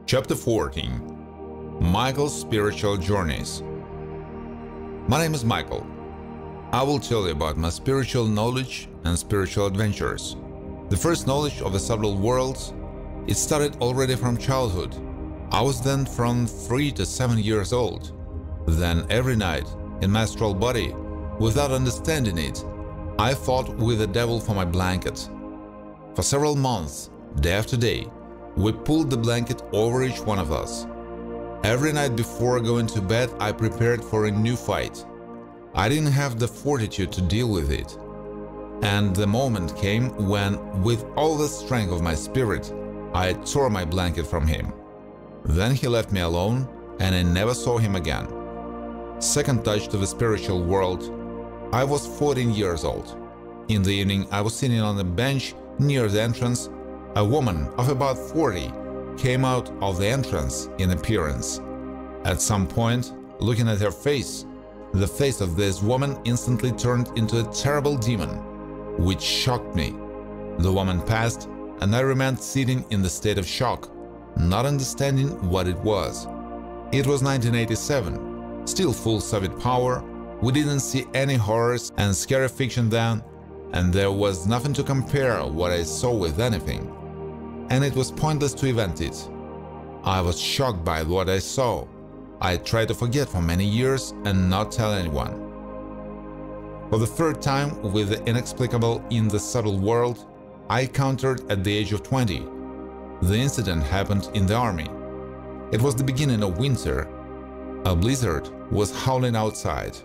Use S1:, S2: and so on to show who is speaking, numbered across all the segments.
S1: Chapter 14. Michael's Spiritual Journeys. My name is Michael. I will tell you about my spiritual knowledge and spiritual adventures. The first knowledge of the subtle worlds, it started already from childhood. I was then from 3 to 7 years old. Then every night, in my astral body, without understanding it, I fought with the devil for my blanket. For several months, day after day, we pulled the blanket over each one of us. Every night before going to bed, I prepared for a new fight. I didn't have the fortitude to deal with it. And the moment came when, with all the strength of my spirit, I tore my blanket from him. Then he left me alone, and I never saw him again. Second touch to the spiritual world. I was 14 years old. In the evening, I was sitting on a bench near the entrance. A woman of about 40 came out of the entrance in appearance. At some point, looking at her face, the face of this woman instantly turned into a terrible demon, which shocked me. The woman passed, and I remained sitting in the state of shock, not understanding what it was. It was 1987, still full Soviet power. We didn't see any horrors and scary fiction then, and there was nothing to compare what I saw with anything. And it was pointless to invent it. I was shocked by what I saw. I tried to forget for many years and not tell anyone. For the third time with the inexplicable in the subtle world, I countered at the age of 20. The incident happened in the army. It was the beginning of winter. A blizzard was howling outside.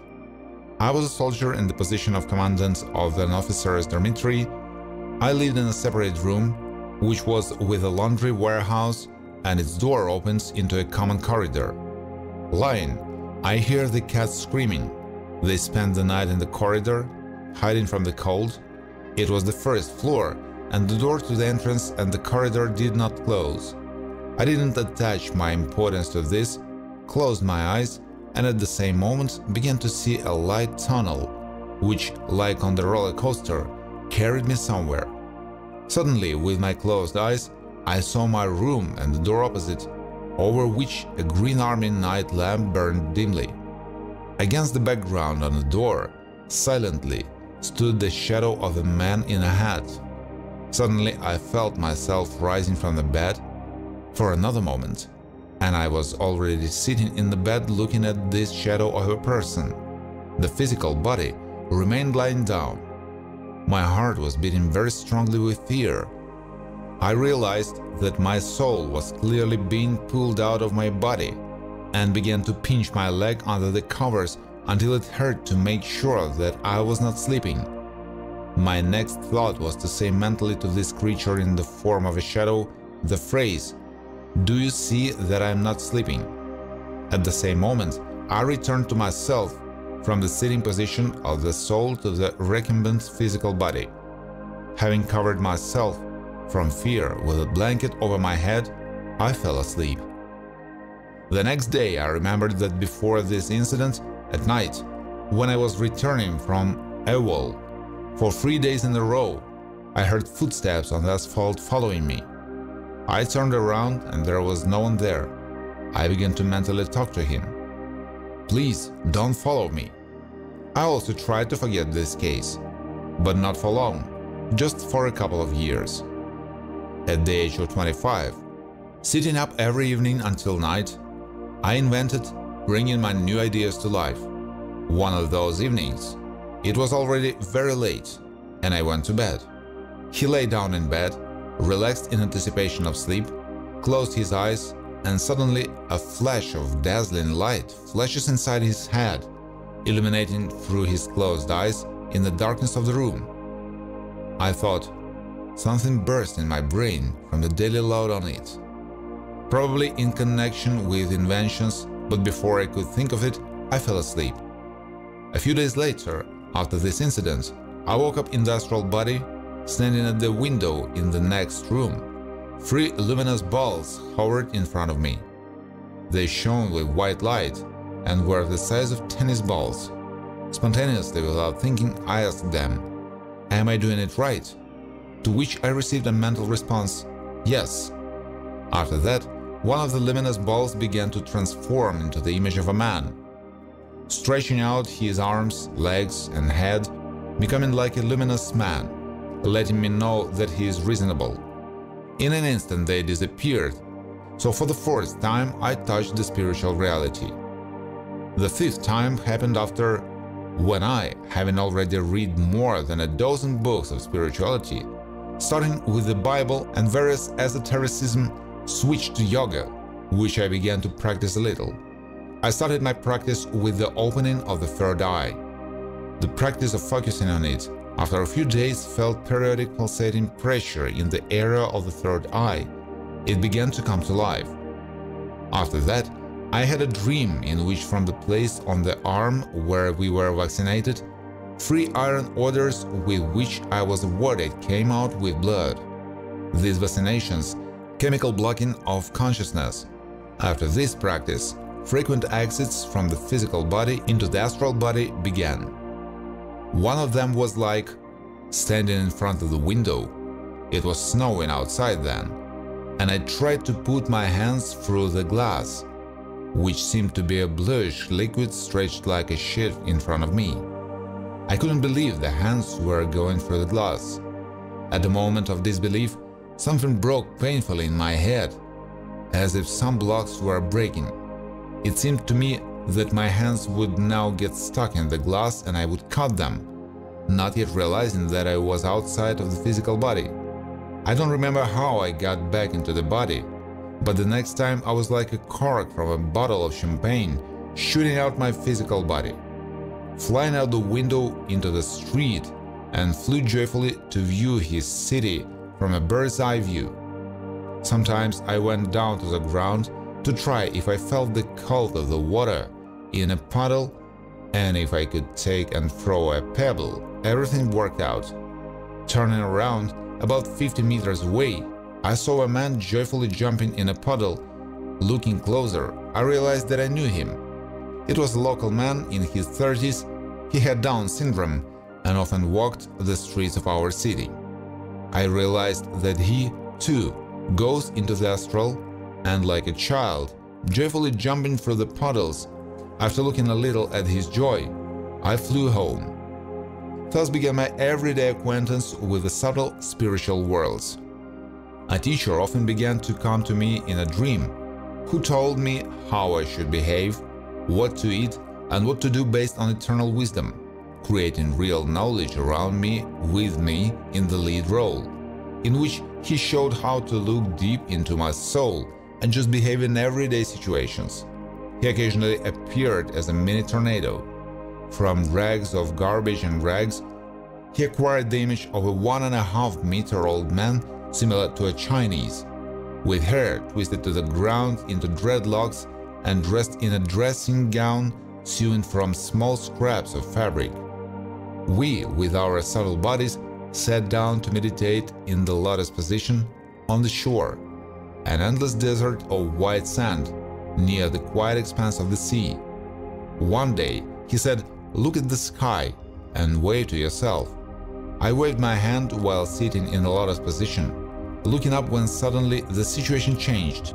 S1: I was a soldier in the position of commandant of an officer's dormitory. I lived in a separate room, which was with a laundry warehouse, and its door opens into a common corridor. Lying, I hear the cats screaming. They spent the night in the corridor, hiding from the cold. It was the first floor, and the door to the entrance and the corridor did not close. I didn't attach my importance to this, closed my eyes, and at the same moment began to see a light tunnel, which, like on the roller coaster, carried me somewhere. Suddenly, with my closed eyes, I saw my room and the door opposite, over which a green army night lamp burned dimly. Against the background on the door, silently, stood the shadow of a man in a hat. Suddenly, I felt myself rising from the bed for another moment, and I was already sitting in the bed looking at this shadow of a person. The physical body remained lying down. My heart was beating very strongly with fear. I realized that my soul was clearly being pulled out of my body and began to pinch my leg under the covers until it hurt to make sure that I was not sleeping. My next thought was to say mentally to this creature in the form of a shadow the phrase, "Do you see that I am not sleeping?" At the same moment, I returned to myself from the sitting position of the soul to the recumbent physical body. Having covered myself from fear with a blanket over my head, I fell asleep. The next day I remembered that before this incident, at night, when I was returning from AWOL, for 3 days in a row, I heard footsteps on the asphalt following me. I turned around and there was no one there. I began to mentally talk to him. "Please, don't follow me." I also tried to forget this case, but not for long, just for a couple of years. At the age of 25, sitting up every evening until night, I invented bringing my new ideas to life. One of those evenings, it was already very late, and I went to bed. He lay down in bed, relaxed in anticipation of sleep, closed his eyes, and suddenly a flash of dazzling light flashes inside his head, illuminating through his closed eyes in the darkness of the room. I thought, something burst in my brain from the daily load on it. Probably in connection with inventions, but before I could think of it, I fell asleep. A few days later, after this incident, I woke up in the astral body, standing at the window in the next room. 3 luminous balls hovered in front of me. They shone with white light and were the size of tennis balls. Spontaneously, without thinking, I asked them, "Am I doing it right?" To which I received a mental response, "Yes." After that, one of the luminous balls began to transform into the image of a man, stretching out his arms, legs, and head, becoming like a luminous man, letting me know that he is reasonable. In an instant they disappeared, so for the fourth time I touched the spiritual reality. The fifth time happened after, when I, having already read more than a dozen books of spirituality, starting with the Bible and various esotericism, switched to yoga, which I began to practice a little. I started my practice with the opening of the third eye. The practice of focusing on it, after a few days, felt periodic pulsating pressure in the area of the third eye. It began to come to life. After that, I had a dream in which from the place on the arm where we were vaccinated, 3 iron orders with which I was awarded came out with blood. These vaccinations, chemical blocking of consciousness. After this practice, frequent exits from the physical body into the astral body began. One of them was like standing in front of the window. It was snowing outside then, and I tried to put my hands through the glass, which seemed to be a bluish liquid stretched like a sheet in front of me. I couldn't believe the hands were going through the glass. At the moment of disbelief, something broke painfully in my head, as if some blocks were breaking. It seemed to me that my hands would now get stuck in the glass and I would cut them, not yet realizing that I was outside of the physical body. I don't remember how I got back into the body, but the next time I was like a cork from a bottle of champagne shooting out my physical body, flying out the window into the street, and flew joyfully to view his city from a bird's eye view. Sometimes I went down to the ground to try if I felt the cold of the water in a puddle, and if I could take and throw a pebble. Everything worked out. Turning around, about 50 meters away, I saw a man joyfully jumping in a puddle. Looking closer, I realized that I knew him. It was a local man in his 30s. He had Down syndrome and often walked the streets of our city. I realized that he, too, goes into the astral, and like a child, joyfully jumping through the puddles. After looking a little at his joy, I flew home. Thus began my everyday acquaintance with the subtle spiritual worlds. A teacher often began to come to me in a dream, who told me how I should behave, what to eat, and what to do based on eternal wisdom, creating real knowledge around me with me in the lead role, in which he showed how to look deep into my soul and just behave in everyday situations. He occasionally appeared as a mini tornado. From rags of garbage and rags, he acquired the image of a 1.5-meter-old man similar to a Chinese, with hair twisted to the ground into dreadlocks and dressed in a dressing gown sewn from small scraps of fabric. We, with our subtle bodies, sat down to meditate in the lotus position on the shore, an endless desert of white sand near the quiet expanse of the sea. One day, he said, "Look at the sky and wave to yourself." I waved my hand while sitting in the lotus position, looking up when suddenly the situation changed.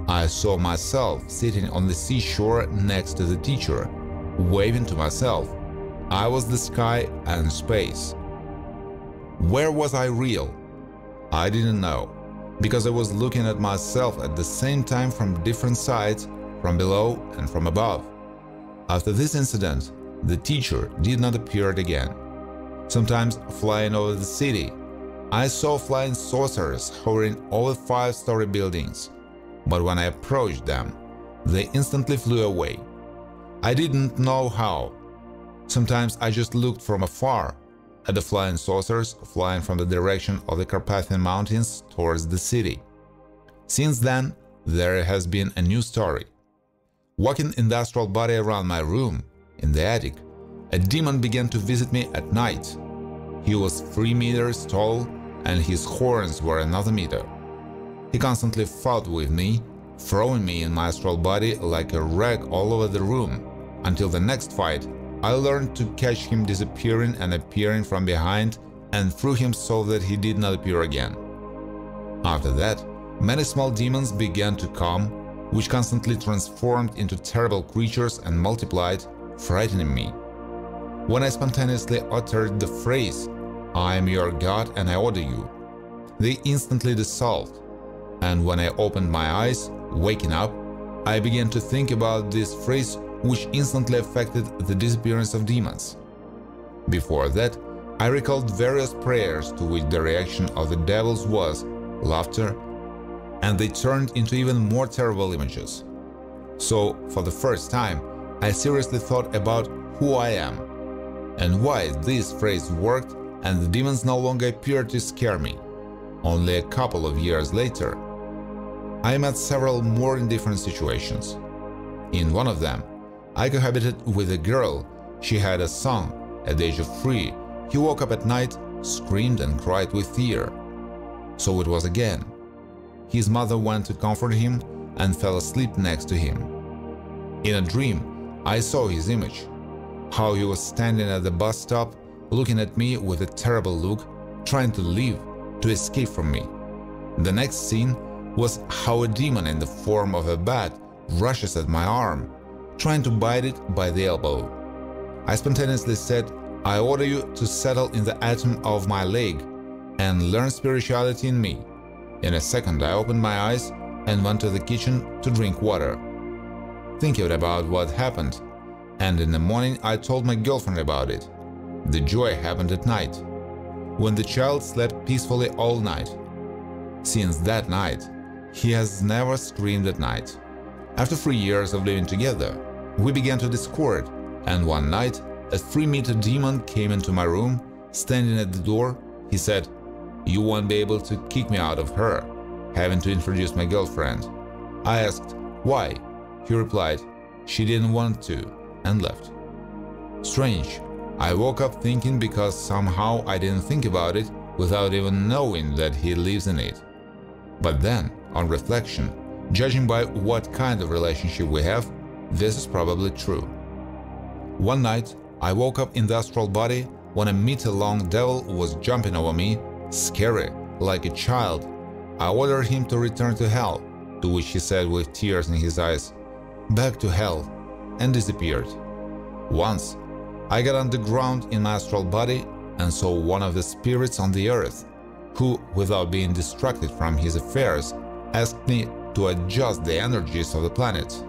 S1: I saw myself sitting on the seashore next to the teacher, waving to myself. I was the sky and space. Where was I real? I didn't know, because I was looking at myself at the same time from different sides, from below and from above. After this incident, the teacher did not appear again. Sometimes flying over the city, I saw flying saucers hovering over 5-story buildings, but when I approached them, they instantly flew away. I didn't know how. Sometimes I just looked from afar at the flying saucers flying from the direction of the Carpathian Mountains towards the city. Since then, there has been a new story. Walking in the astral body around my room, in the attic, a demon began to visit me at night. He was 3 meters tall and his horns were another meter. He constantly fought with me, throwing me in my astral body like a rag all over the room. Until the next fight, I learned to catch him disappearing and appearing from behind and threw him so that he did not appear again. After that, many small demons began to come, which constantly transformed into terrible creatures and multiplied, frightening me. When I spontaneously uttered the phrase, "I am your God and I order you," they instantly dissolved, and when I opened my eyes, waking up, I began to think about this phrase, which instantly affected the disappearance of demons. Before that, I recalled various prayers to which the reaction of the devils was laughter, and they turned into even more terrible images. So, for the first time, I seriously thought about who I am, and why this phrase worked and the demons no longer appeared to scare me. Only a couple of years later, I met several more in different situations. In one of them, I cohabited with a girl. She had a son. At the age of 3, he woke up at night, screamed and cried with fear. So it was again. His mother went to comfort him and fell asleep next to him. In a dream, I saw his image, how he was standing at the bus stop, looking at me with a terrible look, trying to leave, to escape from me. The next scene was how a demon in the form of a bat rushes at my arm, trying to bite it by the elbow. I spontaneously said, "I order you to settle in the atom of my leg and learn spirituality in me." In a second, I opened my eyes and went to the kitchen to drink water, thinking about what happened, and in the morning I told my girlfriend about it. The joy happened at night, when the child slept peacefully all night. Since that night, he has never screamed at night. After 3 years of living together, we began to discord, and one night, a 3-meter demon came into my room. Standing at the door, he said, "You won't be able to kick me out of her," having to introduce my girlfriend. I asked, "Why?" He replied, "She didn't want to," and left. Strange. I woke up thinking because somehow I didn't think about it without even knowing that he lives in it. But then, on reflection, judging by what kind of relationship we have, this is probably true. One night, I woke up in the astral body when a meter-long devil was jumping over me, scary, like a child. I ordered him to return to hell, to which he said with tears in his eyes, "Back to hell," and disappeared. Once, I got underground in my astral body and saw one of the spirits on the earth, who, without being distracted from his affairs, asked me to adjust the energies of the planet.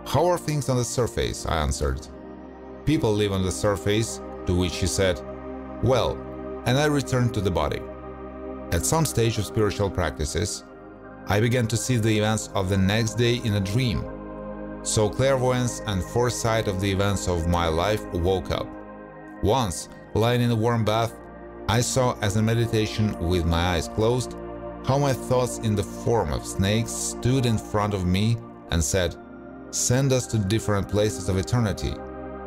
S1: "How are things on the surface?" I answered. "People live on the surface," to which he said, "Well," and I returned to the body. At some stage of spiritual practices, I began to see the events of the next day in a dream. So clairvoyance and foresight of the events of my life woke up. Once, lying in a warm bath, I saw as a meditation with my eyes closed, how my thoughts in the form of snakes stood in front of me and said, "Send us to different places of eternity,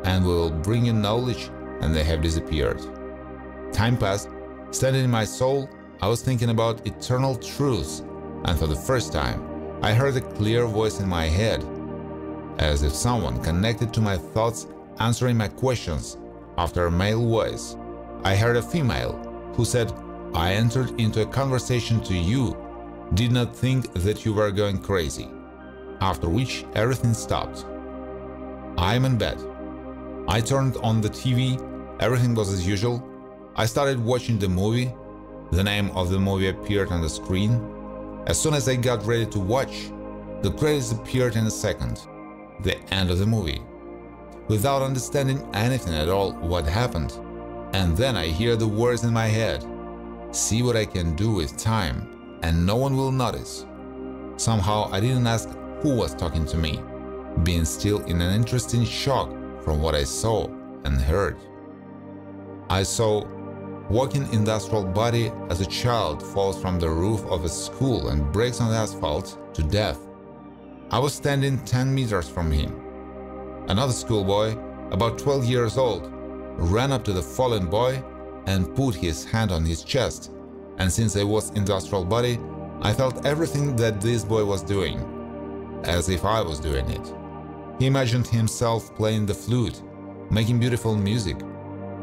S1: and we will bring you knowledge," and they have disappeared. Time passed. Standing in my soul, I was thinking about eternal truths, and for the first time, I heard a clear voice in my head, as if someone connected to my thoughts answering my questions after a male voice. I heard a female who said, "I entered into a conversation to you, did not think that you were going crazy," after which everything stopped. I am in bed. I turned on the TV, everything was as usual. I started watching the movie. The name of the movie appeared on the screen. As soon as I got ready to watch, the credits appeared in a second. The end of the movie. Without understanding anything at all what happened. And then I hear the words in my head, "See what I can do with time, and no one will notice." Somehow I didn't ask who was talking to me, being still in an interesting shock from what I saw and heard. I saw walking in the astral body as a child falls from the roof of a school and breaks on the asphalt to death. I was standing 10 meters from him. Another schoolboy, about 12 years old, ran up to the fallen boy and put his hand on his chest, and since I was in the astral body, I felt everything that this boy was doing, as if I was doing it. He imagined himself playing the flute, making beautiful music,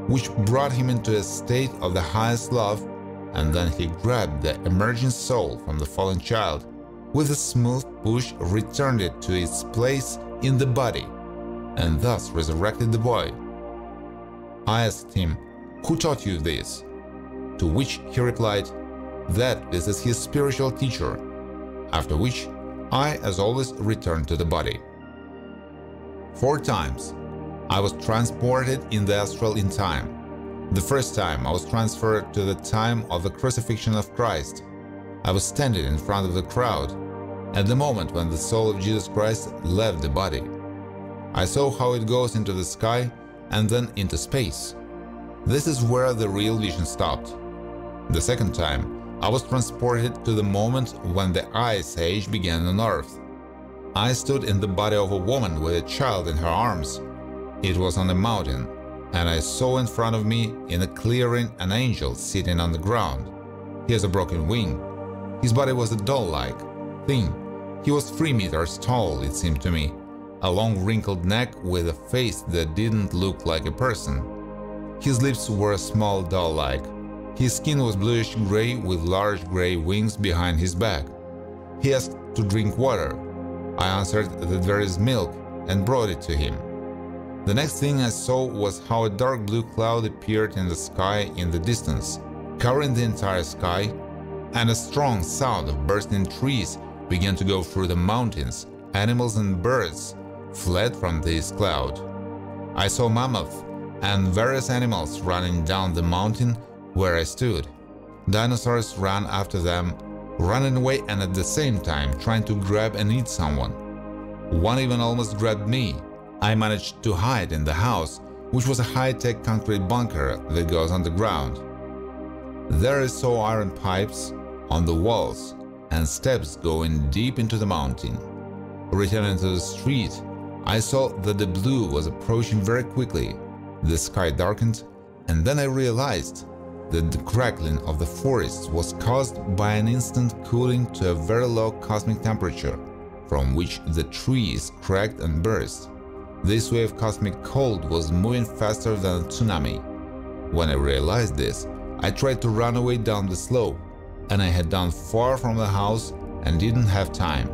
S1: which brought him into a state of the highest love, and then he grabbed the emerging soul from the fallen child. With a smooth push, returned it to its place in the body, and thus resurrected the boy. I asked him, "Who taught you this?" To which he replied, that this is his spiritual teacher, after which I, as always, returned to the body. 4 times I was transported in the astral in time. The first time I was transferred to the time of the crucifixion of Christ. I was standing in front of the crowd at the moment when the soul of Jesus Christ left the body. I saw how it goes into the sky and then into space. This is where the real vision stopped. The second time I was transported to the moment when the Ice Age began on Earth. I stood in the body of a woman with a child in her arms. It was on a mountain, and I saw in front of me in a clearing an angel sitting on the ground. He has a broken wing. His body was a doll-like thing. He was 3 meters tall, it seemed to me, a long wrinkled neck with a face that didn't look like a person. His lips were small doll-like. His skin was bluish-gray with large gray wings behind his back. He asked to drink water. I answered that there is milk and brought it to him. The next thing I saw was how a dark blue cloud appeared in the sky in the distance, covering the entire sky, and a strong sound of bursting trees began to go through the mountains. Animals and birds fled from this cloud. I saw mammoths and various animals running down the mountain where I stood. Dinosaurs ran after them, running away and at the same time trying to grab and eat someone. One even almost grabbed me. I managed to hide in the house, which was a high-tech concrete bunker that goes underground. There I saw iron pipes on the walls and steps going deep into the mountain. Returning to the street, I saw that the blue was approaching very quickly. The sky darkened, and then I realized that the crackling of the forest was caused by an instant cooling to a very low cosmic temperature, from which the trees cracked and burst. This wave of cosmic cold was moving faster than a tsunami. When I realized this, I tried to run away down the slope, and I had gone far from the house and didn't have time.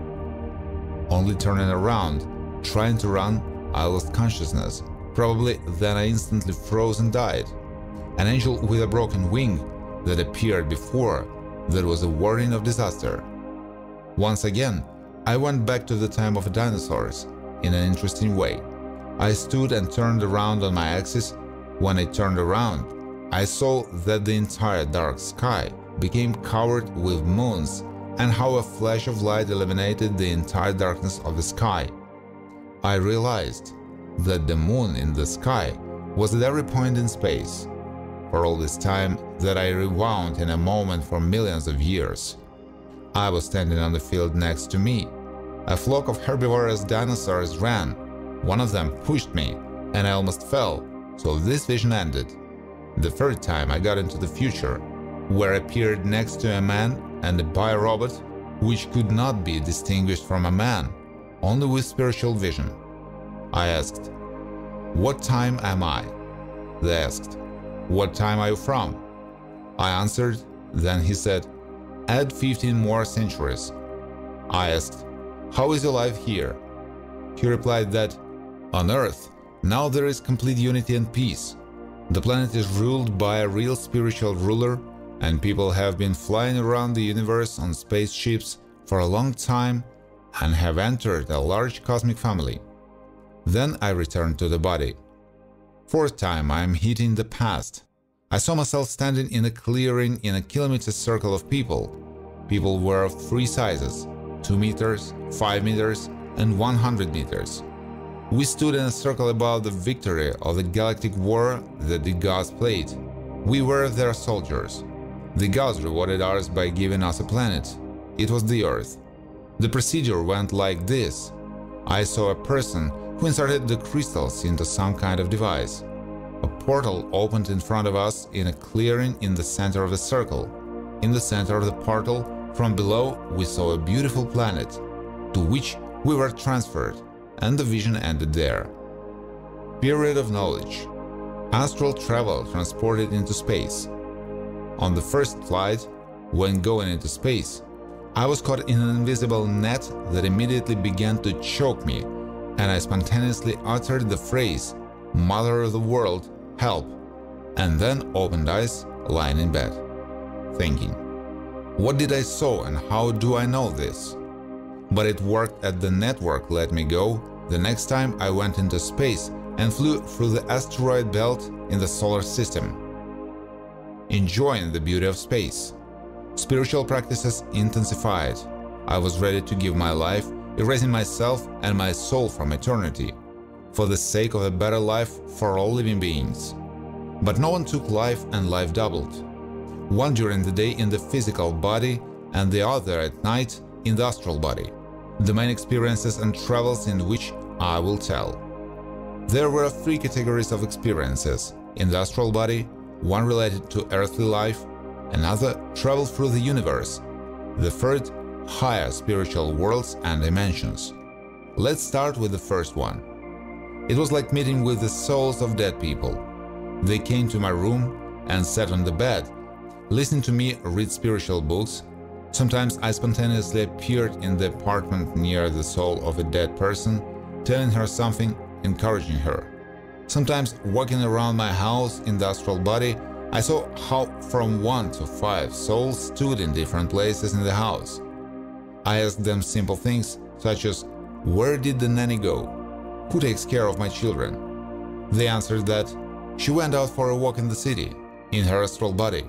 S1: Only turning around, trying to run, I lost consciousness. Probably then I instantly froze and died. An angel with a broken wing that appeared before, that was a warning of disaster. Once again, I went back to the time of dinosaurs in an interesting way. I stood and turned around on my axis. When I turned around, I saw that the entire dark sky became covered with moons and how a flash of light illuminated the entire darkness of the sky. I realized that the moon in the sky was at every point in space. For all this time that I rewound in a moment for millions of years. I was standing on the field next to me. A flock of herbivorous dinosaurs ran. One of them pushed me, and I almost fell, so this vision ended. The third time I got into the future, where I appeared next to a man and a biorobot, which could not be distinguished from a man, only with spiritual vision. I asked, "What time am I?" They asked, "What time are you from?" I answered, then he said, "Add 15 more centuries." I asked, "How is your life here?" He replied that, "On Earth, now there is complete unity and peace. The planet is ruled by a real spiritual ruler, and people have been flying around the universe on spaceships for a long time and have entered a large cosmic family." Then I returned to the body. Fourth time I am hitting the past. I saw myself standing in a clearing in a kilometer circle of people. People were of 3 sizes, 2 meters, 5 meters, and 100 meters. We stood in a circle about the victory of the galactic war that the gods played. We were their soldiers. The gods rewarded ours by giving us a planet. It was the Earth. The procedure went like this. I saw a person who inserted the crystals into some kind of device. A portal opened in front of us in a clearing in the center of the circle. In the center of the portal, from below, we saw a beautiful planet, to which we were transferred, and the vision ended there. Period of knowledge. Astral travel transported into space. On the first flight, when going into space, I was caught in an invisible net that immediately began to choke me, and I spontaneously uttered the phrase, "Mother of the world, help," and then opened eyes, lying in bed, thinking, what did I saw and how do I know this? But it worked as the network let me go the next time I went into space and flew through the asteroid belt in the solar system. Enjoying the beauty of space. Spiritual practices intensified. I was ready to give my life, erasing myself and my soul from eternity, for the sake of a better life for all living beings. But no one took life, and life doubled. One during the day in the physical body and the other at night in the astral body. The main experiences and travels in which I will tell. There were 3 categories of experiences. In the astral body, one related to earthly life, another travel through the universe, the third higher spiritual worlds and dimensions. Let's start with the first one. It was like meeting with the souls of dead people. They came to my room and sat on the bed, listening to me read spiritual books. Sometimes I spontaneously appeared in the apartment near the soul of a dead person, telling her something, encouraging her. Sometimes walking around my house in the astral body, I saw how from 1 to 5 souls stood in different places in the house. I asked them simple things such as, where did the nanny go? Who takes care of my children? They answered that she went out for a walk in the city, in her astral body.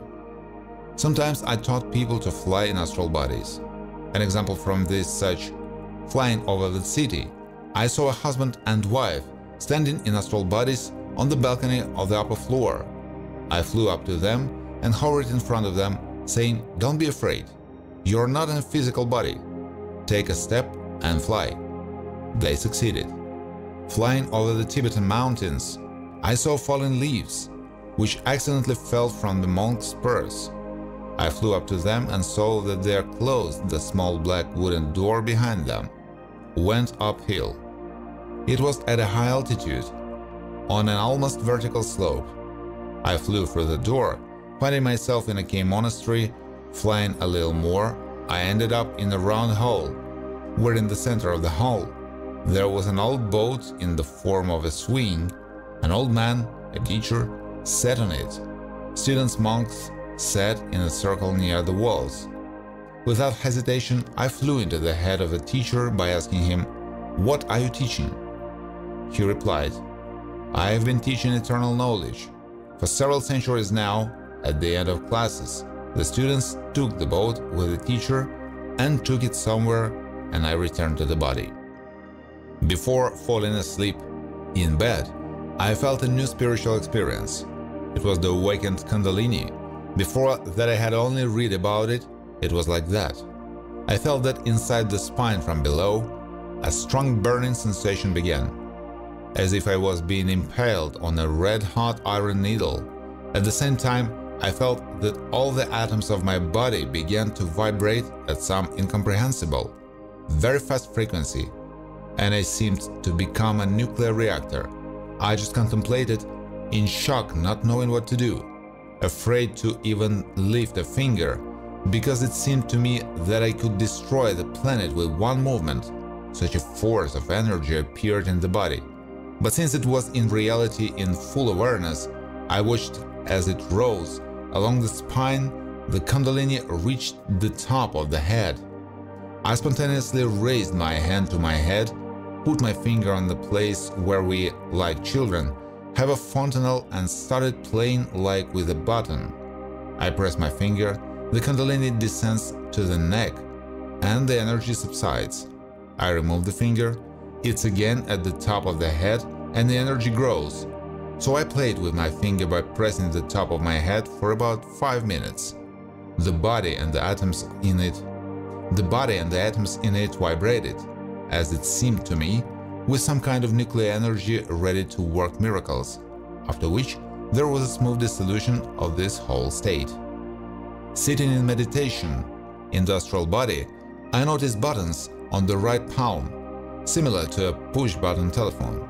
S1: Sometimes I taught people to fly in astral bodies. An example from this such, flying over the city, I saw a husband and wife standing in astral bodies on the balcony of the upper floor. I flew up to them and hovered in front of them, saying, don't be afraid. You're not in a physical body. Take a step and fly. They succeeded. Flying over the Tibetan mountains, I saw fallen leaves, which accidentally fell from the monk's purse. I flew up to them and saw that they closed the small black wooden door behind them. Went uphill. It was at a high altitude, on an almost vertical slope. I flew through the door, finding myself in a cave monastery. Flying a little more, I ended up in a round hall, where in the center of the hall there was an old boat in the form of a swing. An old man, a teacher, sat on it. Students, monks, sat in a circle near the walls. Without hesitation, I flew into the head of the teacher by asking him, what are you teaching? He replied, I have been teaching eternal knowledge. For several centuries now, at the end of classes, the students took the boat with the teacher and took it somewhere, and I returned to the body. Before falling asleep in bed, I felt a new spiritual experience. It was the awakened Kundalini. Before that I had only read about it, it was like that. I felt that inside the spine from below, a strong burning sensation began, as if I was being impaled on a red-hot iron needle. At the same time, I felt that all the atoms of my body began to vibrate at some incomprehensible, very fast frequency, and I seemed to become a nuclear reactor. I just contemplated, in shock, not knowing what to do, afraid to even lift a finger, because it seemed to me that I could destroy the planet with one movement. Such a force of energy appeared in the body. But since it was in reality in full awareness, I watched as it rose along the spine. The Kundalini reached the top of the head. I spontaneously raised my hand to my head, put my finger on the place where we, like children, have a fontanelle and started playing like with a button. I press my finger, the Kundalini descends to the neck, and the energy subsides. I remove the finger, it's again at the top of the head, and the energy grows. So I played with my finger by pressing the top of my head for about 5 minutes. The body and the atoms in it vibrated, as it seemed to me, with some kind of nuclear energy ready to work miracles, after which there was a smooth dissolution of this whole state. Sitting in meditation in the astral body, I noticed buttons on the right palm, similar to a push-button telephone.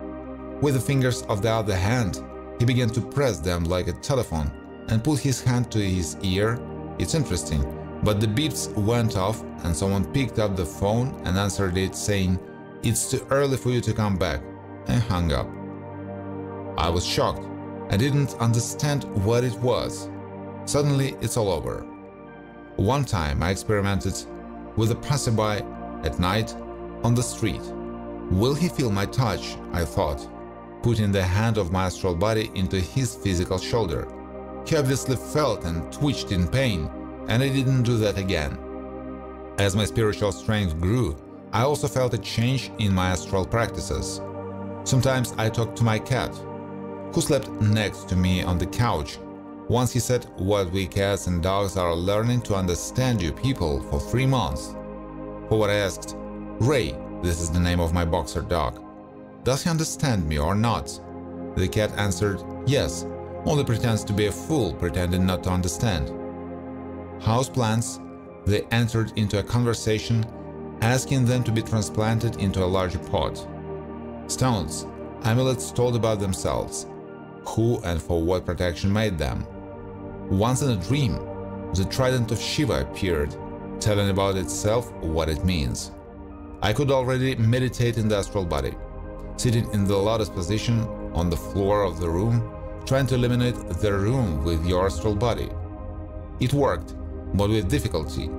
S1: With the fingers of the other hand, he began to press them like a telephone, and put his hand to his ear. It's interesting, but the beeps went off and someone picked up the phone and answered it saying, "It's too early for you to come back," and hung up. I was shocked. I didn't understand what it was. Suddenly, it's all over. One time I experimented with a passerby at night on the street. Will he feel my touch, I thought, putting the hand of my astral body into his physical shoulder. He obviously felt and twitched in pain, and I didn't do that again. As my spiritual strength grew, I also felt a change in my astral practices. Sometimes I talked to my cat, who slept next to me on the couch. Once he said, "What we cats and dogs are learning to understand you people for 3 months." For what I asked, "Ray, this is the name of my boxer dog, does he understand me or not?" The cat answered, "Yes, only pretends to be a fool pretending not to understand." Houseplants, they entered into a conversation, asking them to be transplanted into a larger pot. Stones, amulets told about themselves, who and for what protection made them. Once in a dream, the trident of Shiva appeared, telling about itself what it means. I could already meditate in the astral body, sitting in the lotus position on the floor of the room, trying to illuminate the room with your astral body. It worked, but with difficulty.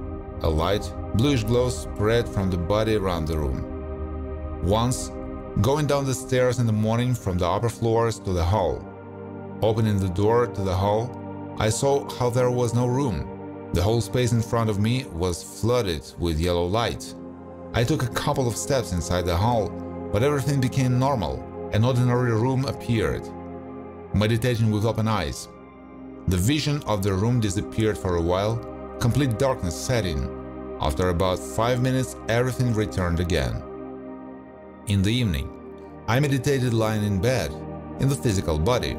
S1: A light, bluish glow spread from the body around the room. Once, going down the stairs in the morning from the upper floors to the hall, opening the door to the hall, I saw how there was no room. The whole space in front of me was flooded with yellow light. I took a couple of steps inside the hall, but everything became normal. An ordinary room appeared. Meditating with open eyes, the vision of the room disappeared for a while. Complete darkness set in. After about 5 minutes, everything returned again. In the evening, I meditated lying in bed, in the physical body.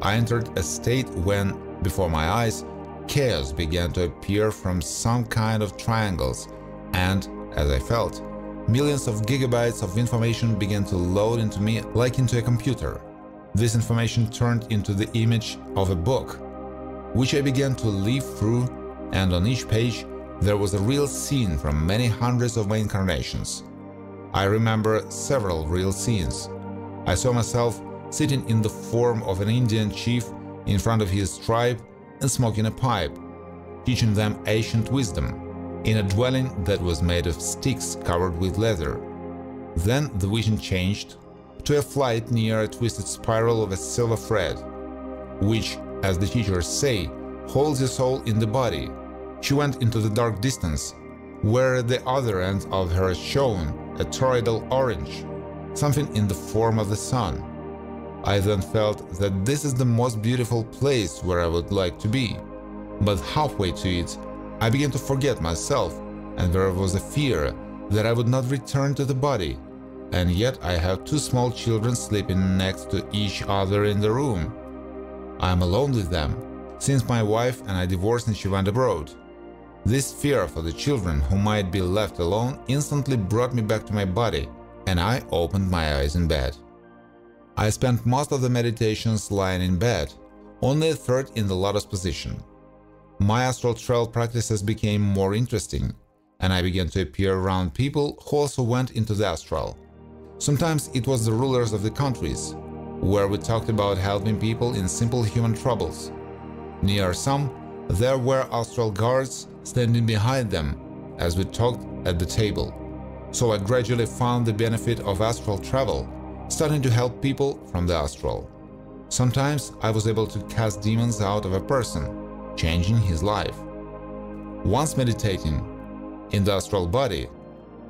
S1: I entered a state when, before my eyes, chaos began to appear from some kind of triangles, and, as I felt, millions of gigabytes of information began to load into me like into a computer. This information turned into the image of a book, which I began to leaf through, and on each page there was a real scene from many hundreds of my incarnations. I remember several real scenes. I saw myself sitting in the form of an Indian chief in front of his tribe and smoking a pipe, teaching them ancient wisdom, in a dwelling that was made of sticks covered with leather. Then the vision changed to a flight near a twisted spiral of a silver thread, which, as the teachers say, holds your soul in the body. She went into the dark distance, where at the other end of her shone a toroidal orange, something in the form of the sun. I then felt that this is the most beautiful place where I would like to be. But halfway to it, I began to forget myself, and there was a fear that I would not return to the body. And yet I have 2 small children sleeping next to each other in the room. I am alone with them, since my wife and I divorced and she went abroad. This fear for the children who might be left alone instantly brought me back to my body, and I opened my eyes in bed. I spent most of the meditations lying in bed, only a third in the lotus position. My astral travel practices became more interesting, and I began to appear around people who also went into the astral. Sometimes it was the rulers of the countries, where we talked about helping people in simple human troubles. Near some, there were astral guards standing behind them as we talked at the table. So I gradually found the benefit of astral travel, starting to help people from the astral. Sometimes I was able to cast demons out of a person, changing his life. Once meditating in the astral body,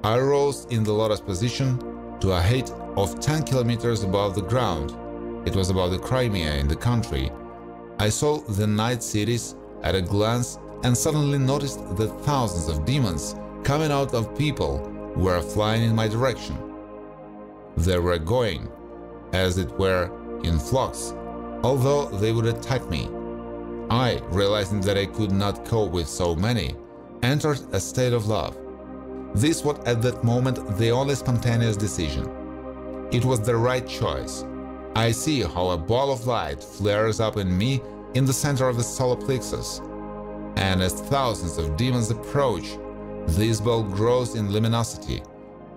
S1: I rose in the lotus position to a height of 10 kilometers above the ground. It was above the Crimea in the country. I saw the night cities at a glance and suddenly noticed that thousands of demons coming out of people were flying in my direction. They were going, as it were, in flocks, although they would attack me. I, realizing that I could not cope with so many, entered a state of love. This was at that moment the only spontaneous decision. It was the right choice. I see how a ball of light flares up in me in the center of the solar plexus, and as thousands of demons approach, this ball grows in luminosity,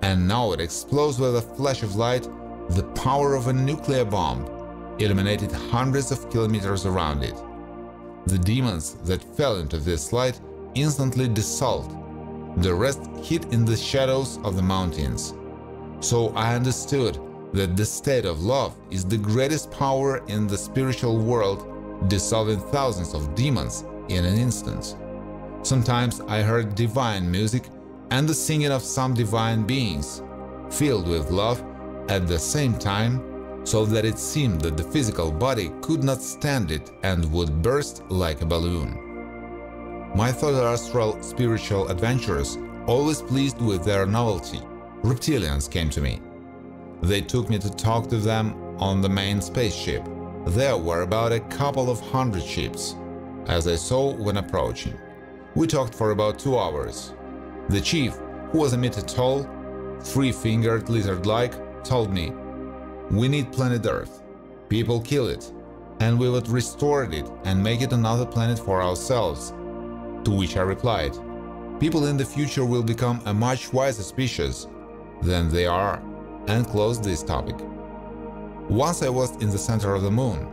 S1: and now it explodes with a flash of light, the power of a nuclear bomb, illuminated hundreds of kilometers around it. The demons that fell into this light instantly dissolved. The rest hid in the shadows of the mountains. So I understood that the state of love is the greatest power in the spiritual world, dissolving thousands of demons in an instant. Sometimes I heard divine music and the singing of some divine beings, filled with love at the same time, so that it seemed that the physical body could not stand it and would burst like a balloon. My third astral spiritual adventures, always pleased with their novelty, reptilians came to me. They took me to talk to them on the main spaceship. There were about a couple of hundred ships, as I saw when approaching. We talked for about 2 hours. The chief, who was a meter tall, 3-fingered lizard-like, told me, "We need planet Earth. People kill it, and we would restore it and make it another planet for ourselves." To which I replied, "People in the future will become a much wiser species than they are," and closed this topic. Once I was in the center of the moon.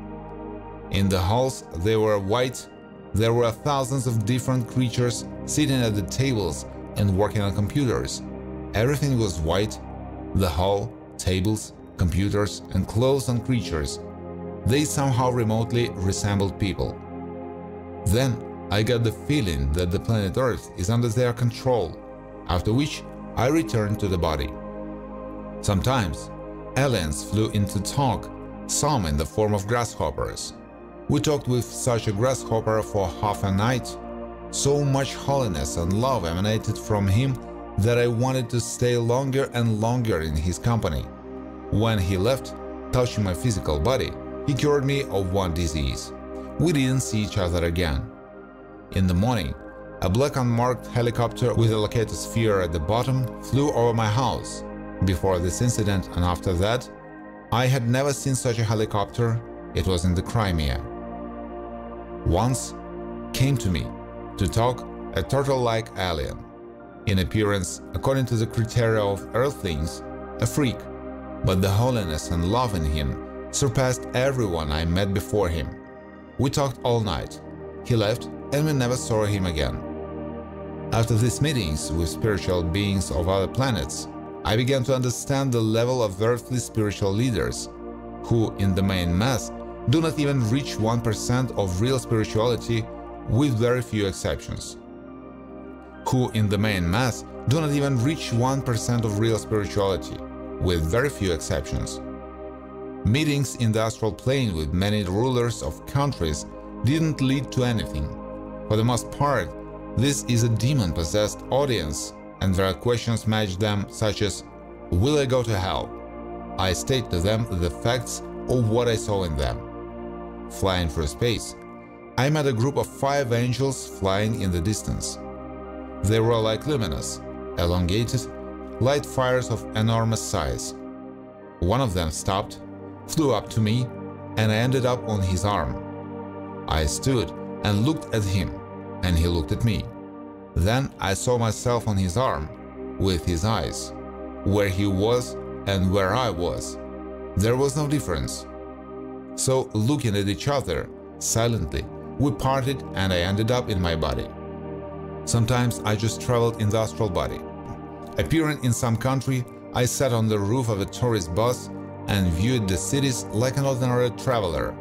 S1: In the halls they were white. There were thousands of different creatures sitting at the tables and working on computers. Everything was white. The hall, tables, computers, and clothes on creatures. They somehow remotely resembled people. Then I got the feeling that the planet Earth is under their control, after which I returned to the body. Sometimes aliens flew in to talk, some in the form of grasshoppers. We talked with such a grasshopper for half a night. So much holiness and love emanated from him that I wanted to stay longer and longer in his company. When he left, touching my physical body, he cured me of one disease. We didn't see each other again. In the morning, a black unmarked helicopter with a locator sphere at the bottom flew over my house. Before this incident and after that, I had never seen such a helicopter. It was in the Crimea. Once came to me to talk a turtle-like alien. In appearance, according to the criteria of earthlings, a freak, but the holiness and love in him surpassed everyone I met before him. We talked all night. He left and we never saw him again. After these meetings with spiritual beings of other planets, I began to understand the level of earthly spiritual leaders, who in the main mass do not even reach 1% of real spirituality, with very few exceptions. Who in the main mass do not even reach 1% of real spirituality, with very few exceptions. Meetings in the astral plane with many rulers of countries didn't lead to anything. For the most part, this is a demon-possessed audience, and their questions match them, such as, "Will I go to hell?" I state to them the facts of what I saw in them. Flying through space, I met a group of 5 angels flying in the distance. They were like luminous, elongated, light fires of enormous size. One of them stopped, flew up to me, and I ended up on his arm. I stood and looked at him, and he looked at me. Then I saw myself on his arm, with his eyes. Where he was and where I was, there was no difference. So, looking at each other, silently, we parted and I ended up in my body. Sometimes I just traveled in the astral body. Appearing in some country, I sat on the roof of a tourist bus and viewed the cities like an ordinary traveler.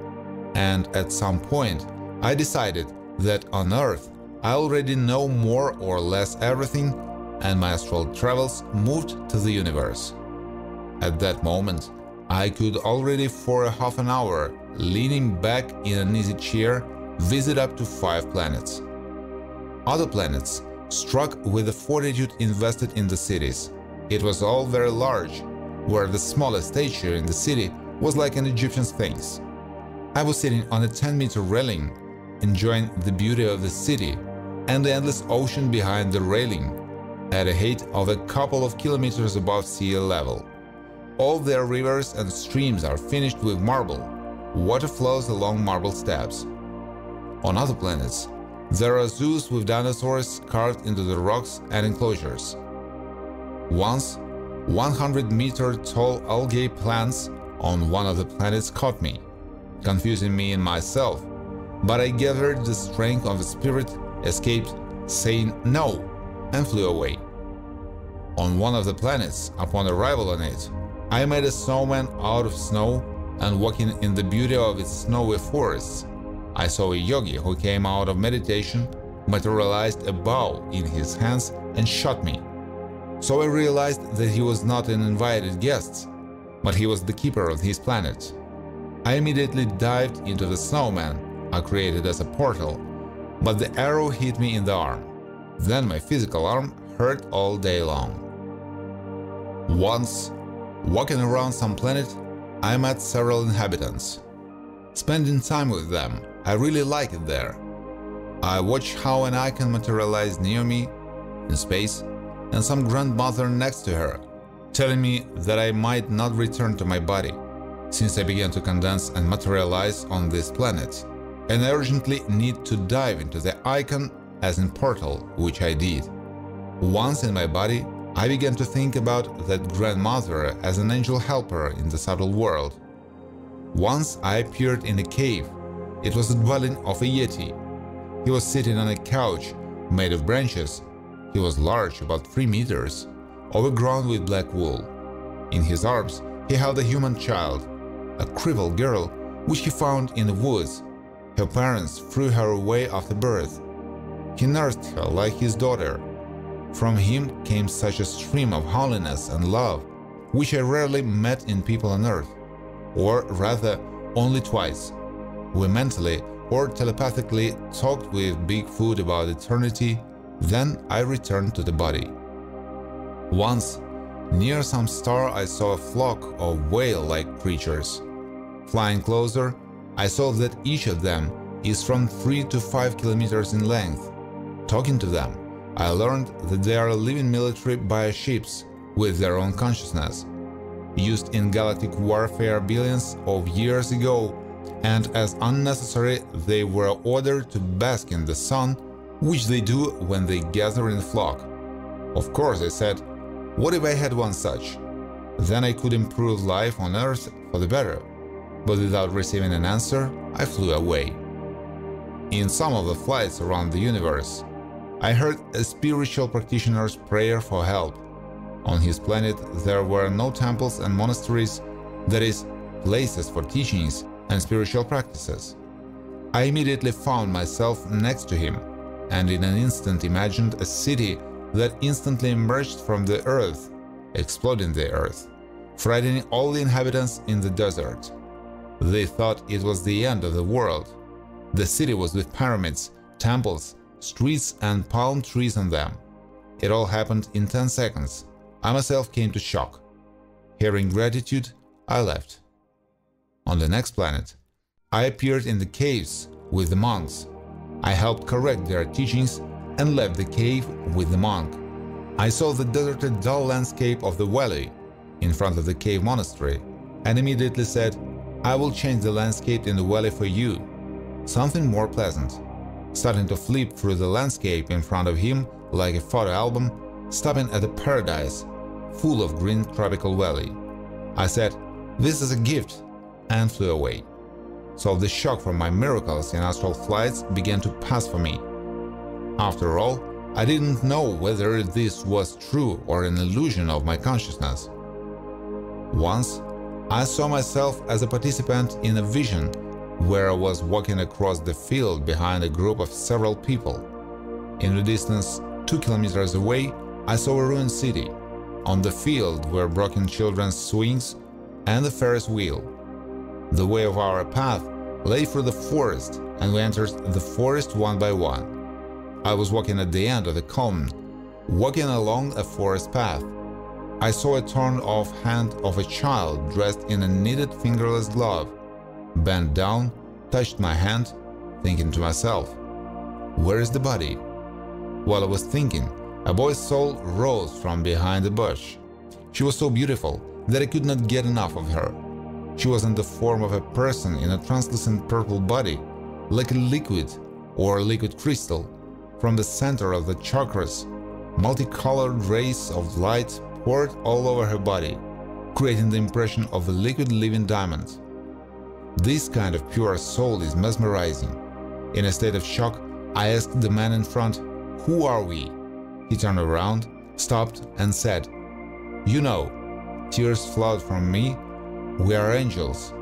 S1: And at some point, I decided that on Earth, I already know more or less everything, and my astral travels moved to the universe. At that moment, I could already for a half an hour, leaning back in an easy chair, visit up to 5 planets. Other planets struck with the fortitude invested in the cities. It was all very large, where the smallest statue in the city was like an Egyptian sphinx. I was sitting on a 10-meter railing, enjoying the beauty of the city and the endless ocean behind the railing, at a height of a couple of kilometers above sea level. All their rivers and streams are finished with marble. Water flows along marble steps. On other planets, there are zoos with dinosaurs carved into the rocks and enclosures. Once, 100-meter tall algae plants on one of the planets caught me, confusing me and myself, but I gathered the strength of the spirit, escaped, saying no, and flew away. On one of the planets, upon arrival on it, I made a snowman out of snow, and walking in the beauty of its snowy forests, I saw a yogi who came out of meditation, materialized a bow in his hands and shot me. So I realized that he was not an invited guest, but he was the keeper of his planet. I immediately dived into the snowman I created as a portal, but the arrow hit me in the arm. Then my physical arm hurt all day long. Once, walking around some planet, I met several inhabitants. Spending time with them, I really like it there. I watched how an icon materialized near me, in space, and some grandmother next to her, telling me that I might not return to my body, since I began to condense and materialize on this planet, and I urgently need to dive into the icon as in portal, which I did. Once in my body, I began to think about that grandmother as an angel helper in the subtle world. Once I appeared in a cave. It was the dwelling of a yeti. He was sitting on a couch made of branches. He was large, about 3 meters, overgrown with black wool. In his arms he held a human child, a crippled girl which he found in the woods. Her parents threw her away after birth. He nursed her like his daughter. From him came such a stream of holiness and love, which I rarely met in people on earth, or rather only twice. We mentally or telepathically talked with Bigfoot about eternity, then I returned to the body. Once, near some star, I saw a flock of whale-like creatures. Flying closer, I saw that each of them is from 3 to 5 kilometers in length. Talking to them, I learned that they are living military bioships with their own consciousness, used in galactic warfare billions of years ago, and as unnecessary they were ordered to bask in the sun, which they do when they gather in a flock. Of course, I said, what if I had one such? Then I could improve life on Earth for the better. But without receiving an answer, I flew away. In some of the flights around the universe, I heard a spiritual practitioner's prayer for help. On his planet there were no temples and monasteries, that is, places for teachings and spiritual practices. I immediately found myself next to him, and in an instant imagined a city that instantly emerged from the earth, exploding the earth, frightening all the inhabitants in the desert. They thought it was the end of the world. The city was with pyramids, temples, streets and palm trees on them. It all happened in 10 seconds. I myself came to shock. Hearing gratitude, I left. On the next planet, I appeared in the caves with the monks. I helped correct their teachings and left the cave with the monk. I saw the deserted, dull landscape of the valley in front of the cave monastery and immediately said, I will change the landscape in the valley for you, something more pleasant. Starting to flip through the landscape in front of him like a photo album, stopping at a paradise full of green tropical valley. I said, this is a gift, and flew away. So the shock from my miracles in astral flights began to pass for me. After all, I didn't know whether this was true or an illusion of my consciousness. Once, I saw myself as a participant in a vision where I was walking across the field behind a group of several people. In the distance, 2 kilometers away, I saw a ruined city. On the field were broken children's swings and the Ferris wheel. The way of our path lay through the forest, and we entered the forest one by one. I was walking at the end of the common, walking along a forest path. I saw a torn-off hand of a child dressed in a knitted fingerless glove, bent down, touched my hand, thinking to myself, where is the body? While I was thinking, a boy's soul rose from behind a bush. She was so beautiful that I could not get enough of her. She was in the form of a person in a translucent purple body, like a liquid, or liquid crystal, from the center of the chakras, multicolored rays of light poured all over her body, creating the impression of a liquid living diamond. This kind of pure soul is mesmerizing. In a state of shock, I asked the man in front, "Who are we?" He turned around, stopped, and said, "You know." Tears flowed from me. "We are angels.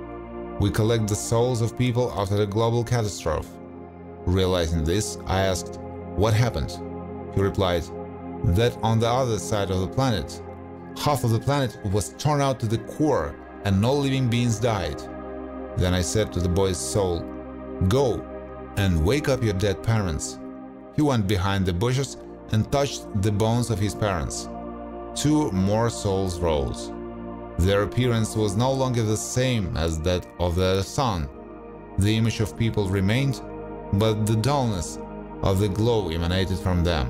S1: We collect the souls of people after a global catastrophe." Realizing this, I asked, "What happened?" He replied, "That on the other side of the planet, half of the planet was torn out to the core and no living beings died." Then I said to the boy's soul, "Go and wake up your dead parents." He went behind the bushes and touched the bones of his parents. 2 more souls rose. Their appearance was no longer the same as that of their son. The image of people remained, but the dullness of the glow emanated from them.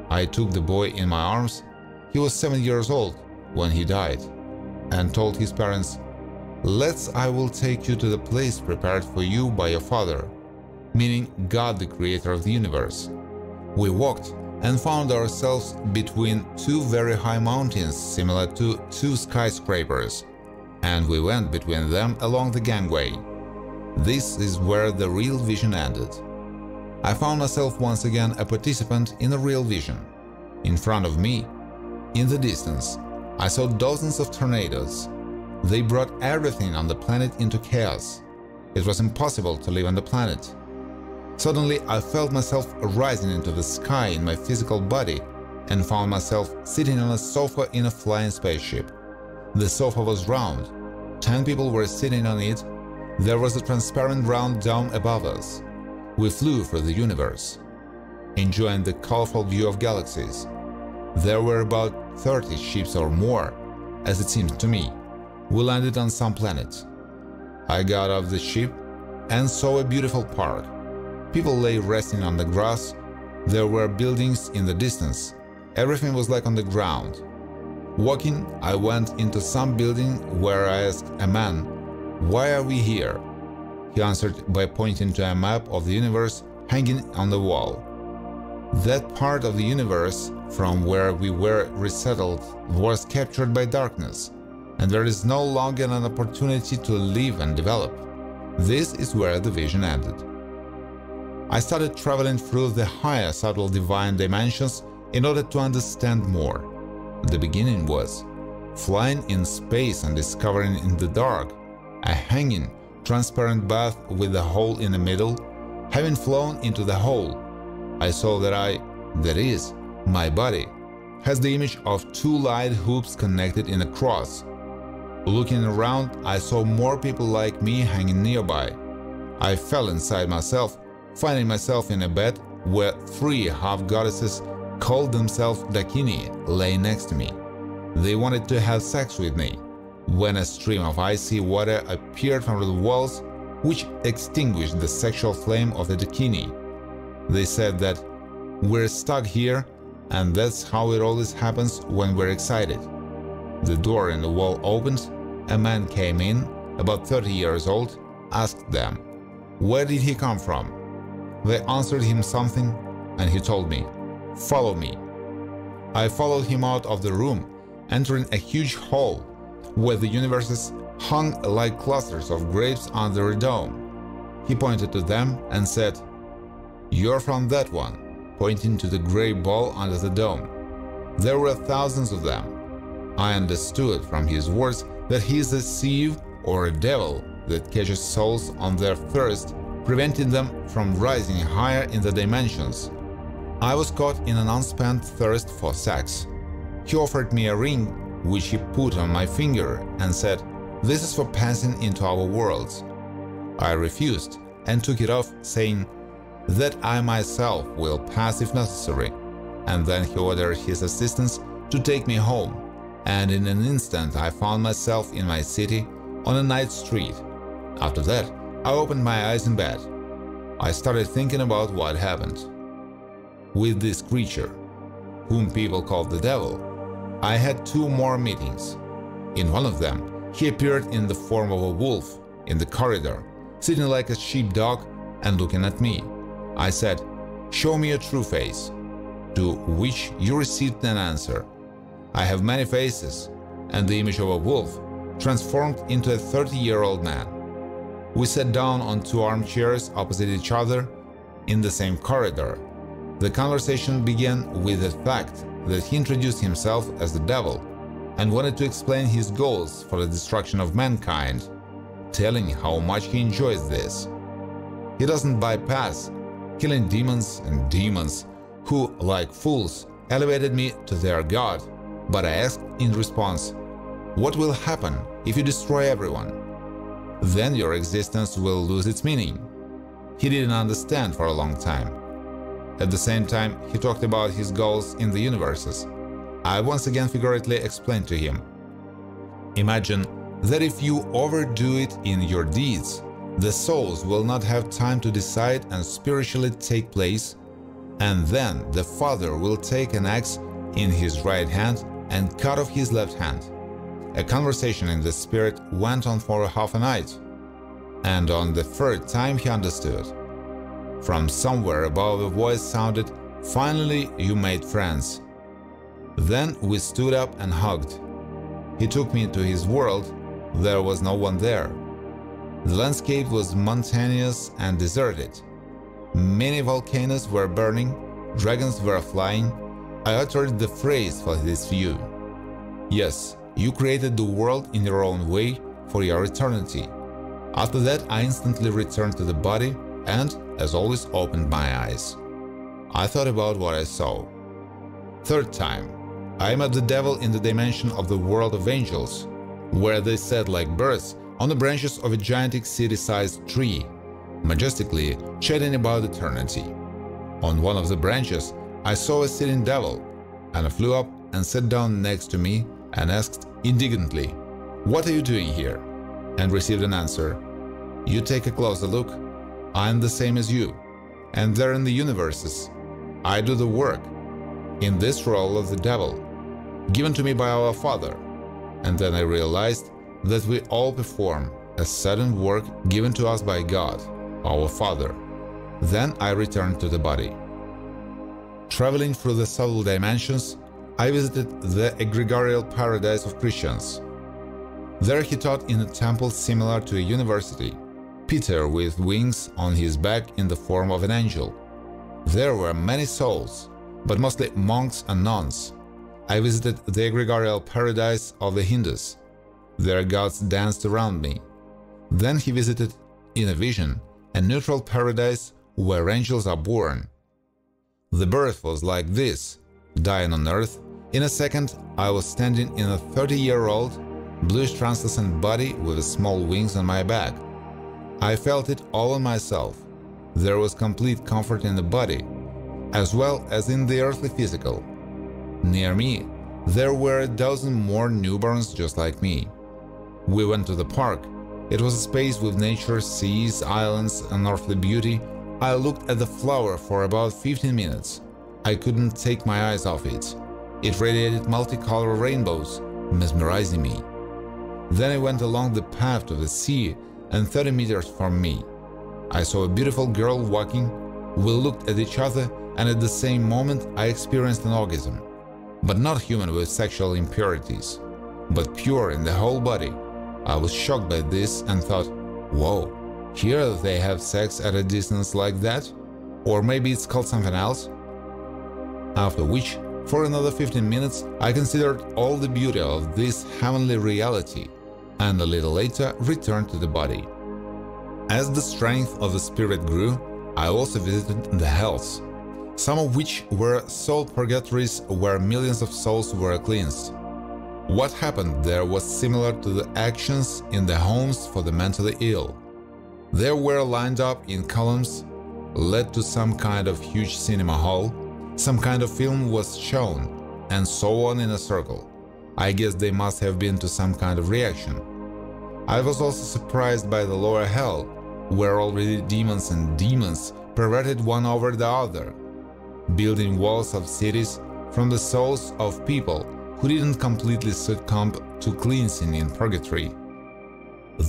S1: I took the boy in my arms. He was 7 years old when he died, and told his parents, I will take you to the place prepared for you by your father," meaning God, the creator of the universe. We walked and found ourselves between 2 very high mountains similar to 2 skyscrapers, and we went between them along the gangway. This is where the real vision ended. I found myself once again a participant in a real vision. In front of me, in the distance, I saw dozens of tornadoes. They brought everything on the planet into chaos. It was impossible to live on the planet. Suddenly, I felt myself rising into the sky in my physical body and found myself sitting on a sofa in a flying spaceship. The sofa was round. 10 people were sitting on it. There was a transparent round dome above us. We flew through the universe, enjoying the colorful view of galaxies. There were about 30 ships or more, as it seemed to me. We landed on some planet. I got off the ship and saw a beautiful park. People lay resting on the grass. There were buildings in the distance. Everything was like on the ground. Walking, I went into some building where I asked a man, "Why are we here?" He answered by pointing to a map of the universe hanging on the wall. That part of the universe from where we were resettled was captured by darkness, and there is no longer an opportunity to live and develop. This is where the vision ended. I started traveling through the higher subtle divine dimensions in order to understand more. The beginning was flying in space and discovering in the dark a hanging, transparent bath with a hole in the middle. Having flown into the hole, I saw that that is, my body, has the image of 2 light hoops connected in a cross. Looking around, I saw more people like me hanging nearby. I fell inside myself, finding myself in a bed where 3 half-goddesses called themselves Dakini lay next to me. They wanted to have sex with me, when a stream of icy water appeared from the walls, which extinguished the sexual flame of the Dakini. They said that we're stuck here, and that's how it always happens when we're excited. The door in the wall opened. A man came in, about 30 years old, asked them, where did he come from? They answered him something, and he told me, "Follow me." I followed him out of the room, entering a huge hall where the universes hung like clusters of grapes under a dome. He pointed to them and said, "You're from that one," pointing to the gray ball under the dome. There were thousands of them. I understood from his words that he is a sieve or a devil that catches souls on their thirst, preventing them from rising higher in the dimensions. I was caught in an unspent thirst for sex. He offered me a ring, which he put on my finger and said, "This is for passing into our worlds." I refused and took it off, saying that I myself will pass if necessary, and then he ordered his assistants to take me home, and in an instant I found myself in my city on a night street. After that, I opened my eyes in bed. I started thinking about what happened. With this creature, whom people call the devil, I had 2 more meetings. In one of them, he appeared in the form of a wolf in the corridor, sitting like a sheepdog and looking at me. I said, "Show me a true face," to which you received an answer, "I have many faces," and the image of a wolf transformed into a 30-year-old man. We sat down on 2 armchairs opposite each other in the same corridor. The conversation began with the fact that he introduced himself as the devil and wanted to explain his goals for the destruction of mankind, telling how much he enjoys this. He doesn't bypass killing demons and demons who, like fools, elevated me to their god, but I asked in response, "What will happen if you destroy everyone? Then your existence will lose its meaning." He didn't understand for a long time. At the same time, he talked about his goals in the universes. I once again figuratively explained to him, "Imagine that if you overdo it in your deeds, the souls will not have time to decide and spiritually take place, and then the Father will take an axe in his right hand and cut off his left hand." A conversation in the spirit went on for half a night, and on the 3rd time he understood. From somewhere above a voice sounded, "Finally you made friends." Then we stood up and hugged. He took me into his world. There was no one there. The landscape was mountainous and deserted. Many volcanoes were burning, dragons were flying. I uttered the phrase for this view. "Yes, you created the world in your own way for your eternity." After that, I instantly returned to the body and, as always, opened my eyes. I thought about what I saw. 3rd time, I met the devil in the dimension of the world of angels, where they sat like birds on the branches of a gigantic city-sized tree, majestically chatting about eternity. On one of the branches, I saw a sitting devil, and I flew up and sat down next to me and asked indignantly, "What are you doing here?" and received an answer, "You take a closer look. I am the same as you, and there in the universes. I do the work, in this role of the devil, given to me by our Father." And then I realized that we all perform a certain work given to us by God, our Father. Then I returned to the body. Traveling through the subtle dimensions, I visited the egregorial paradise of Christians. There he taught in a temple similar to a university, Peter with wings on his back in the form of an angel. There were many souls, but mostly monks and nuns. I visited the egregorial paradise of the Hindus. Their gods danced around me. Then he visited, in a vision, a neutral paradise where angels are born. The birth was like this, dying on earth. In a second, I was standing in a 30-year-old, bluish translucent body with small wings on my back. I felt it all on myself. There was complete comfort in the body, as well as in the earthly physical. Near me, there were a dozen more newborns just like me. We went to the park. It was a space with nature, seas, islands, and earthly beauty. I looked at the flower for about 15 minutes. I couldn't take my eyes off it. It radiated multicolored rainbows, mesmerizing me. Then I went along the path to the sea, and 30 meters from me, I saw a beautiful girl walking. We looked at each other, and at the same moment I experienced an orgasm. But not human with sexual impurities, but pure in the whole body. I was shocked by this and thought, whoa, here they have sex at a distance like that? Or maybe it's called something else? After which, for another 15 minutes, I considered all the beauty of this heavenly reality, and a little later returned to the body. As the strength of the spirit grew, I also visited the hells, some of which were soul purgatories where millions of souls were cleansed. What happened there was similar to the actions in the homes for the mentally ill. They were lined up in columns, led to some kind of huge cinema hall, some kind of film was shown, and so on in a circle. I guess they must have been to some kind of reaction. I was also surprised by the lower hell, where already demons and demons perverted one over the other, building walls of cities from the souls of people who didn't completely succumb to cleansing in purgatory.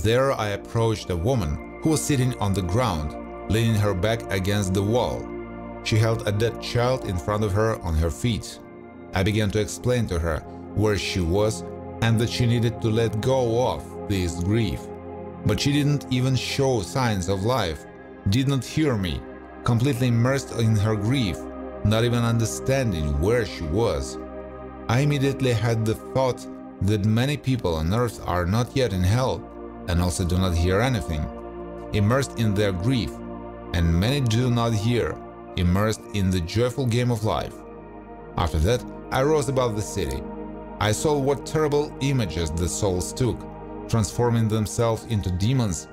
S1: There I approached a woman who was sitting on the ground, leaning her back against the wall. She held a dead child in front of her on her feet. I began to explain to her where she was and that she needed to let go of this grief. But she didn't even show signs of life, did not hear me, completely immersed in her grief, not even understanding where she was. I immediately had the thought that many people on earth are not yet in hell and also do not hear anything, immersed in their grief, and many do not hear, immersed in the joyful game of life. After that, I rose above the city. I saw what terrible images the souls took, transforming themselves into demons,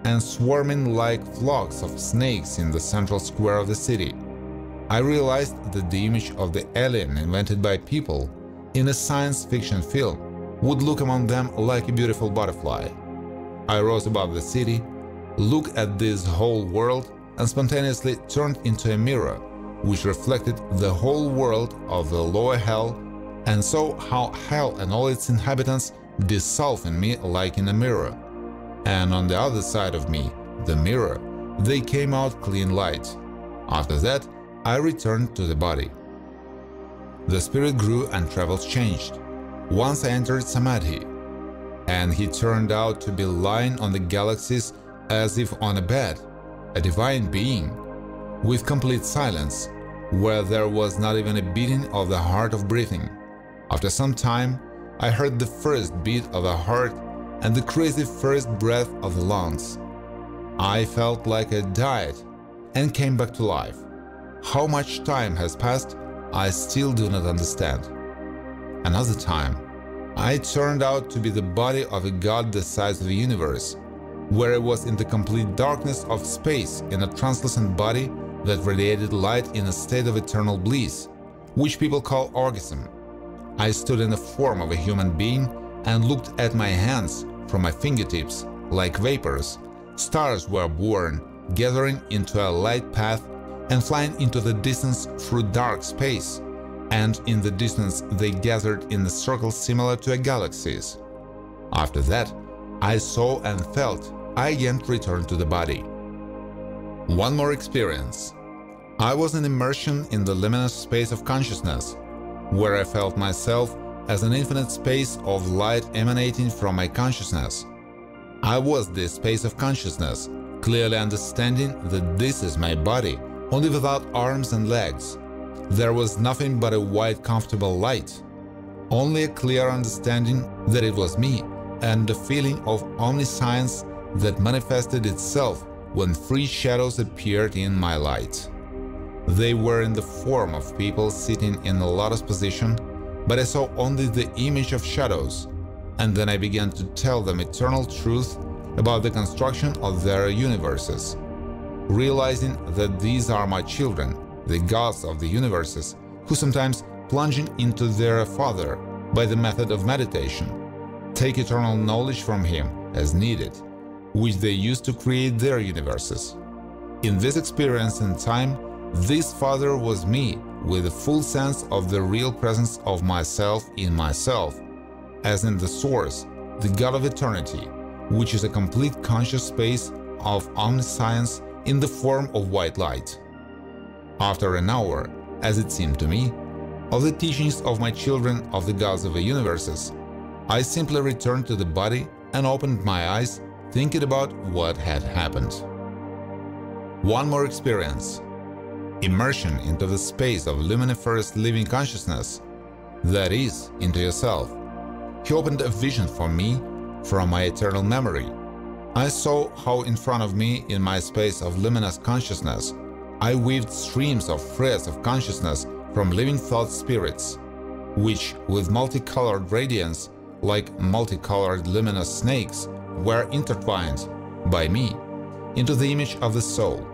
S1: and swarming like flocks of snakes in the central square of the city. I realized that the image of the alien invented by people in a science fiction film would look among them like a beautiful butterfly. I rose above the city, looked at this whole world, and spontaneously turned into a mirror, which reflected the whole world of the lower hell, and saw how hell and all its inhabitants dissolve in me like in a mirror. And on the other side of me, the mirror, they came out clean light. After that, I returned to the body. The spirit grew and travels changed. Once I entered Samadhi, and he turned out to be lying on the galaxies as if on a bed, a divine being, with complete silence, where there was not even a beating of the heart of breathing. After some time, I heard the first beat of the heart and the crazy first breath of the lungs. I felt like I died and came back to life. How much time has passed, I still do not understand. Another time, I turned out to be the body of a god the size of the universe, where I was in the complete darkness of space in a translucent body that radiated light in a state of eternal bliss, which people call orgasm. I stood in the form of a human being and looked at my hands from my fingertips like vapors. Stars were born, gathering into a light path and flying into the distance through dark space, and in the distance they gathered in a circle similar to a galaxies. After that, I saw and felt. I again returned to the body. One more experience. I was in immersion in the luminous space of consciousness, where I felt myself as an infinite space of light emanating from my consciousness. I was this space of consciousness, clearly understanding that this is my body, only without arms and legs. There was nothing but a white, comfortable light. Only a clear understanding that it was me, and a feeling of omniscience that manifested itself when three shadows appeared in my light. They were in the form of people sitting in a lotus position, but I saw only the image of shadows, and then I began to tell them eternal truth about the construction of their universes, realizing that these are my children, the gods of the universes, who sometimes plunging into their Father by the method of meditation, take eternal knowledge from Him as needed, which they use to create their universes. In this experience in time, this Father was me, with a full sense of the real presence of myself in myself, as in the Source, the God of eternity, which is a complete conscious space of omniscience in the form of white light. After an hour, as it seemed to me, of the teachings of my children of the gods of the universes, I simply returned to the body and opened my eyes, thinking about what had happened. One more experience. Immersion into the space of luminiferous living consciousness, that is, into yourself. He opened a vision for me from my eternal memory. I saw how in front of me, in my space of luminous consciousness, I weaved streams of threads of consciousness from living thought spirits, which, with multicolored radiance, like multicolored luminous snakes, were intertwined, by me, into the image of the soul.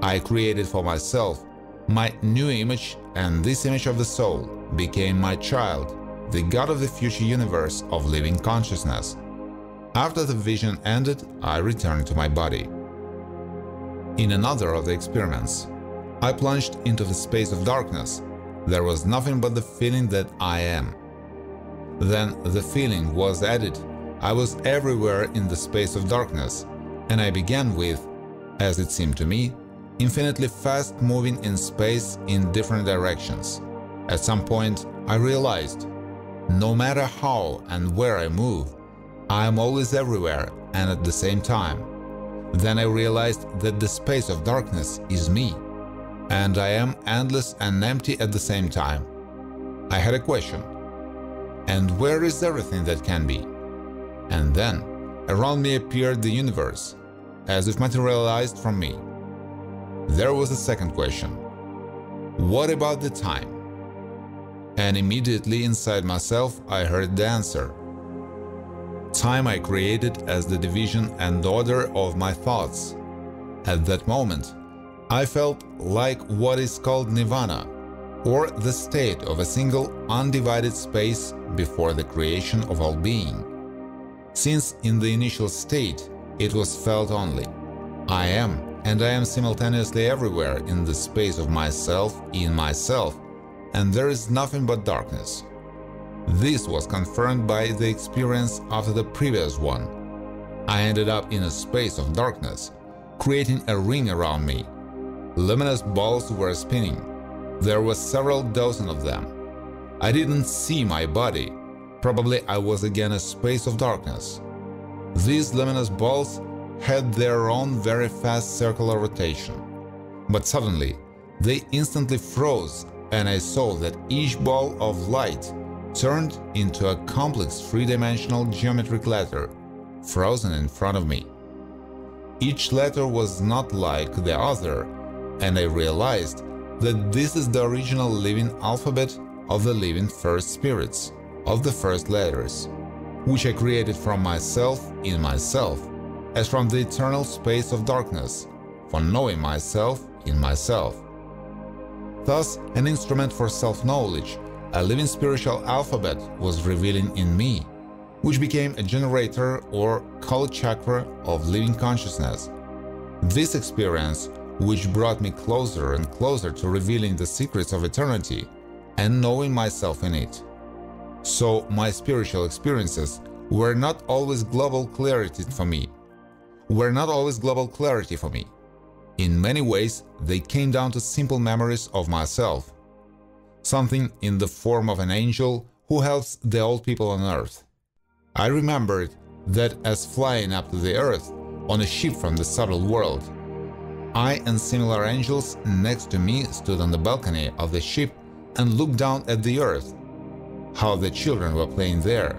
S1: I created for myself my new image, and this image of the soul became my child, the God of the future universe of living consciousness. After the vision ended, I returned to my body. In another of the experiments, I plunged into the space of darkness. There was nothing but the feeling that I am. Then the feeling was added. I was everywhere in the space of darkness, and I began with, as it seemed to me, infinitely fast moving in space in different directions. At some point, I realized, no matter how and where I move, I am always everywhere and at the same time. Then I realized that the space of darkness is me, and I am endless and empty at the same time. I had a question. And where is everything that can be? And then, around me appeared the universe, as if materialized from me. There was a second question. What about the time? And immediately inside myself I heard the answer. Time I created as the division and order of my thoughts. At that moment, I felt like what is called nirvana, or the state of a single undivided space before the creation of all being. Since in the initial state it was felt only, I am, and I am simultaneously everywhere in the space of myself in myself, and there is nothing but darkness. This was confirmed by the experience after the previous one. I ended up in a space of darkness, creating a ring around me. Luminous balls were spinning. There were several dozen of them. I didn't see my body. Probably I was again a space of darkness. These luminous balls had their own very fast circular rotation. But suddenly, they instantly froze, and I saw that each ball of light turned into a complex three-dimensional geometric letter, frozen in front of me. Each letter was not like the other, and I realized that this is the original living alphabet of the living first spirits, of the first letters, which I created from myself in myself, as from the eternal space of darkness, for knowing myself in myself. Thus, an instrument for self-knowledge, a living spiritual alphabet was revealing in me, which became a generator or call chakra of living consciousness. This experience, which brought me closer and closer to revealing the secrets of eternity and knowing myself in it. So my spiritual experiences were not always global clarity for me. In many ways, they came down to simple memories of myself, something in the form of an angel who helps the old people on earth. I remembered that as flying up to the earth on a ship from the subtle world, I and similar angels next to me stood on the balcony of the ship and looked down at the earth, how the children were playing there,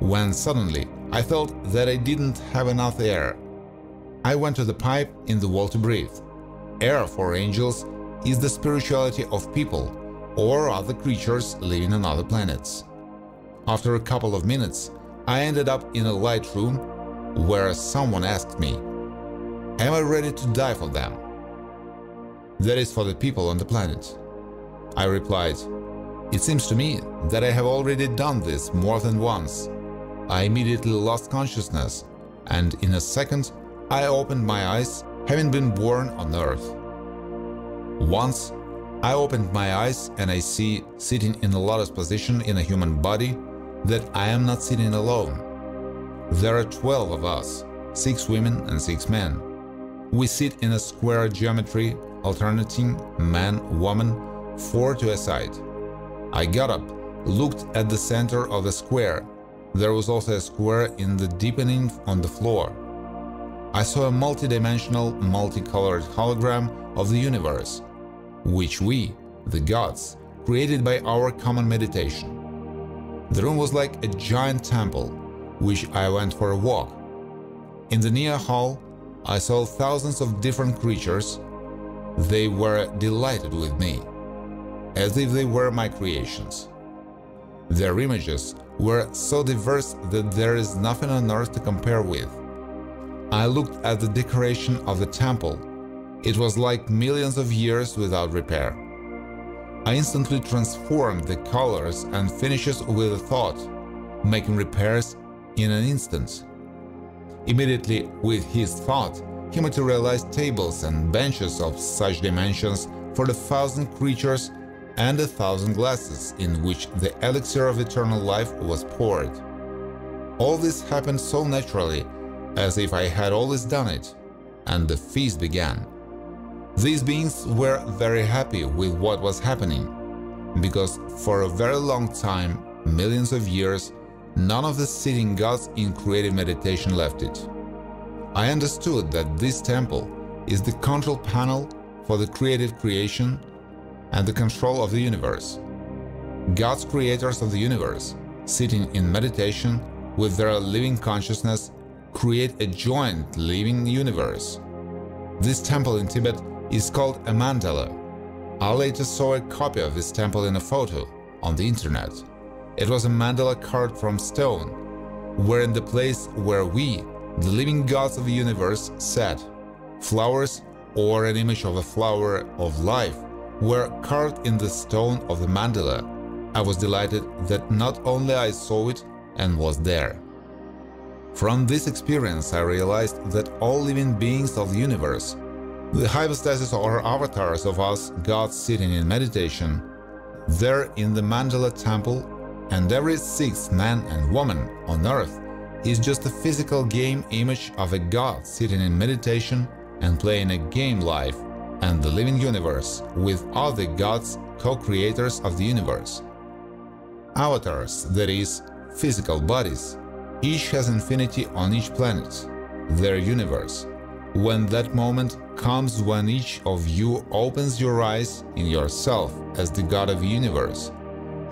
S1: when suddenly I felt that I didn't have enough air. I went to the pipe in the wall to breathe. Air for angels is the spirituality of people or other creatures living on other planets. After a couple of minutes, I ended up in a light room where someone asked me, "Am I ready to die for them?" That is for the people on the planet. I replied, "It seems to me that I have already done this more than once." I immediately lost consciousness, and in a second I opened my eyes, having been born on Earth. Once I opened my eyes and I see, sitting in a lotus position in a human body, that I am not sitting alone. There are 12 of us, 6 women and 6 men. We sit in a square geometry, alternating man, woman, 4 to a side. I got up, looked at the center of the square. There was also a square in the deepening on the floor. I saw a multi-dimensional, multicolored hologram of the universe, which we, the gods, created by our common meditation. The room was like a giant temple, which I went for a walk. In the near hall, I saw thousands of different creatures. They were delighted with me, as if they were my creations. Their images were so diverse that there is nothing on earth to compare with. I looked at the decoration of the temple. It was like millions of years without repair. I instantly transformed the colors and finishes with a thought, making repairs in an instant. Immediately, with his thought, he materialized tables and benches of such dimensions for the 1,000 creatures and 1,000 glasses in which the elixir of eternal life was poured. All this happened so naturally, as if I had always done it. and the feast began. These beings were very happy with what was happening, because for a very long time, millions of years, none of the sitting gods in creative meditation left it. I understood that this temple is the control panel for the creative creation and the control of the universe. Gods, creators of the universe, sitting in meditation with their living consciousness, create a joint living universe. This temple in Tibet is called a mandala. I later saw a copy of this temple in a photo on the internet. It was a mandala carved from stone, where in the place where we, the living gods of the universe, sat, flowers or an image of a flower of life were carved in the stone of the mandala. I was delighted that not only I saw it and was there. From this experience I realized that all living beings of the universe, the hypostases or avatars of us gods sitting in meditation, there in the mandala temple, and every sixth man and woman on earth is just a physical game image of a god sitting in meditation and playing a game life and the living universe with other gods, co-creators of the universe. Avatars, that is, physical bodies, each has infinity on each planet, their universe. When that moment comes when each of you opens your eyes in yourself as the god of the universe,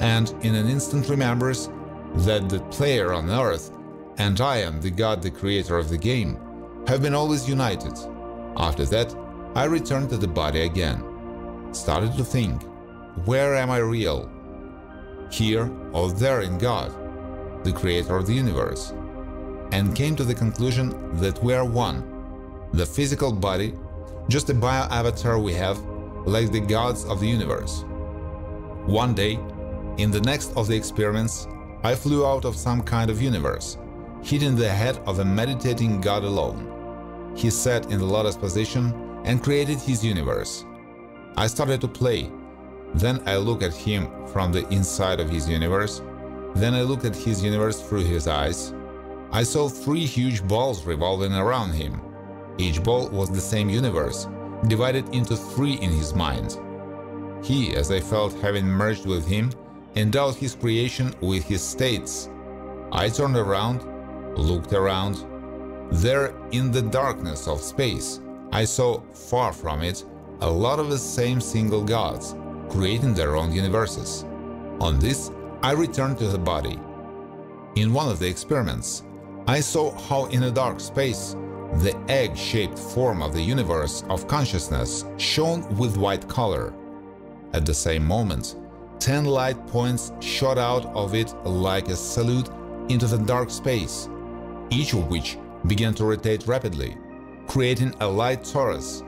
S1: and in an instant remembers that the player on earth and I am the god, the creator of the game, have been always united. After that, I returned to the body again, started to think, where am I real? Here or there in God, the creator of the universe, and came to the conclusion that we are one. The physical body, just a bio-avatar we have, like the gods of the universe. One day, in the next of the experiments, I flew out of some kind of universe, hitting the head of a meditating god alone. He sat in the lotus position and created his universe. I started to play. Then I looked at him from the inside of his universe. Then I looked at his universe through his eyes. I saw 3 huge balls revolving around him. Each ball was the same universe, divided into 3 in his mind. He, as I felt having merged with him, endowed his creation with his states. I turned around, looked around. There, in the darkness of space, I saw, far from it, a lot of the same single gods, creating their own universes. On this, I returned to the body. In one of the experiments, I saw how in a dark space, the egg-shaped form of the universe of consciousness shone with white color. At the same moment, 10 light points shot out of it like a salute into the dark space, each of which began to rotate rapidly, creating a light torus,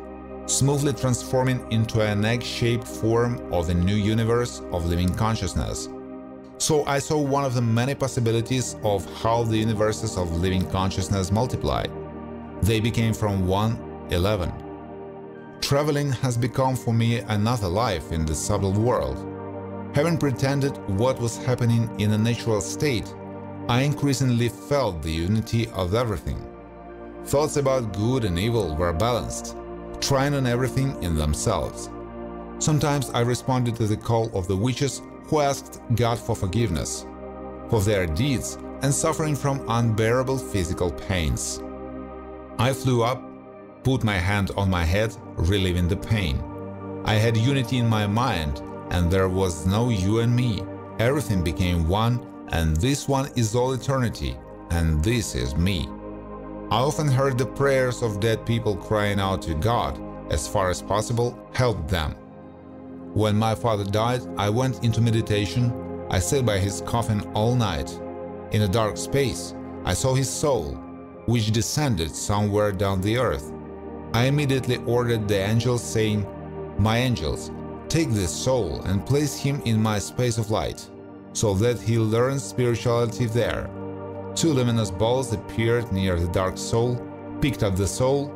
S1: smoothly transforming into an egg-shaped form of a new universe of living consciousness. So I saw one of the many possibilities of how the universes of living consciousness multiply. They became from 1, 11. Traveling has become for me another life in the subtle world. Having pretended what was happening in a natural state, I increasingly felt the unity of everything. Thoughts about good and evil were balanced, trying on everything in themselves. Sometimes I responded to the call of the witches who asked God for forgiveness, for their deeds and suffering from unbearable physical pains. I flew up, put my hand on my head, relieving the pain. I had unity in my mind, and there was no you and me. Everything became one, and this one is all eternity, and this is me. I often heard the prayers of dead people crying out to God, as far as possible, help them. When my father died, I went into meditation. I sat by his coffin all night. In a dark space, I saw his soul, which descended somewhere down the earth. I immediately ordered the angels, saying, "My angels, take this soul and place him in my space of light, so that he learns spirituality there." 2 luminous balls appeared near the dark soul, picked up the soul,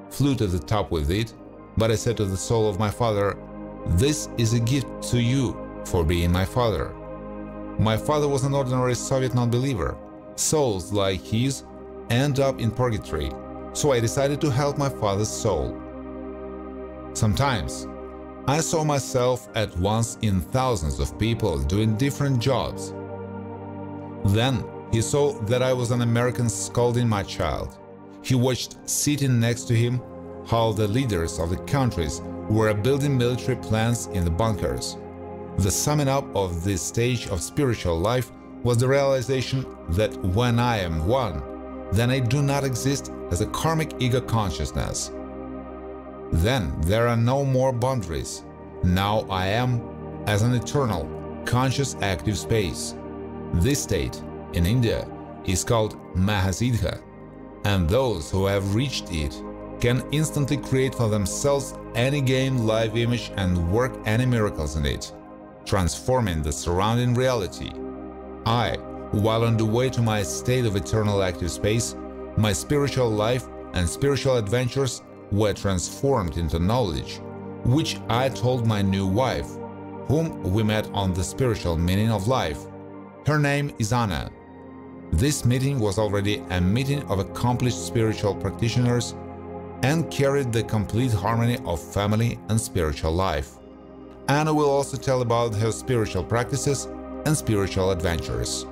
S1: flew to the top with it, but I said to the soul of my father, "This is a gift to you for being my father." My father was an ordinary Soviet non-believer. Souls like his end up in purgatory, so I decided to help my father's soul. Sometimes, I saw myself at once in thousands of people doing different jobs. Then he saw that I was an American scolding my child. He watched, sitting next to him, how the leaders of the countries were building military plans in the bunkers. The summing up of this stage of spiritual life was the realization that when I am one, then I do not exist as a karmic ego consciousness. Then there are no more boundaries. Now I am as an eternal, conscious active space. This state, in India, is called Mahasiddha, and those who have reached it can instantly create for themselves any game, live image and work any miracles in it, transforming the surrounding reality. I, while on the way to my state of eternal active space, my spiritual life and spiritual adventures were transformed into knowledge, which I told my new wife, whom we met on the spiritual meaning of life. Her name is Anna. This meeting was already a meeting of accomplished spiritual practitioners and carried the complete harmony of family and spiritual life. Anna will also tell about her spiritual practices and spiritual adventures.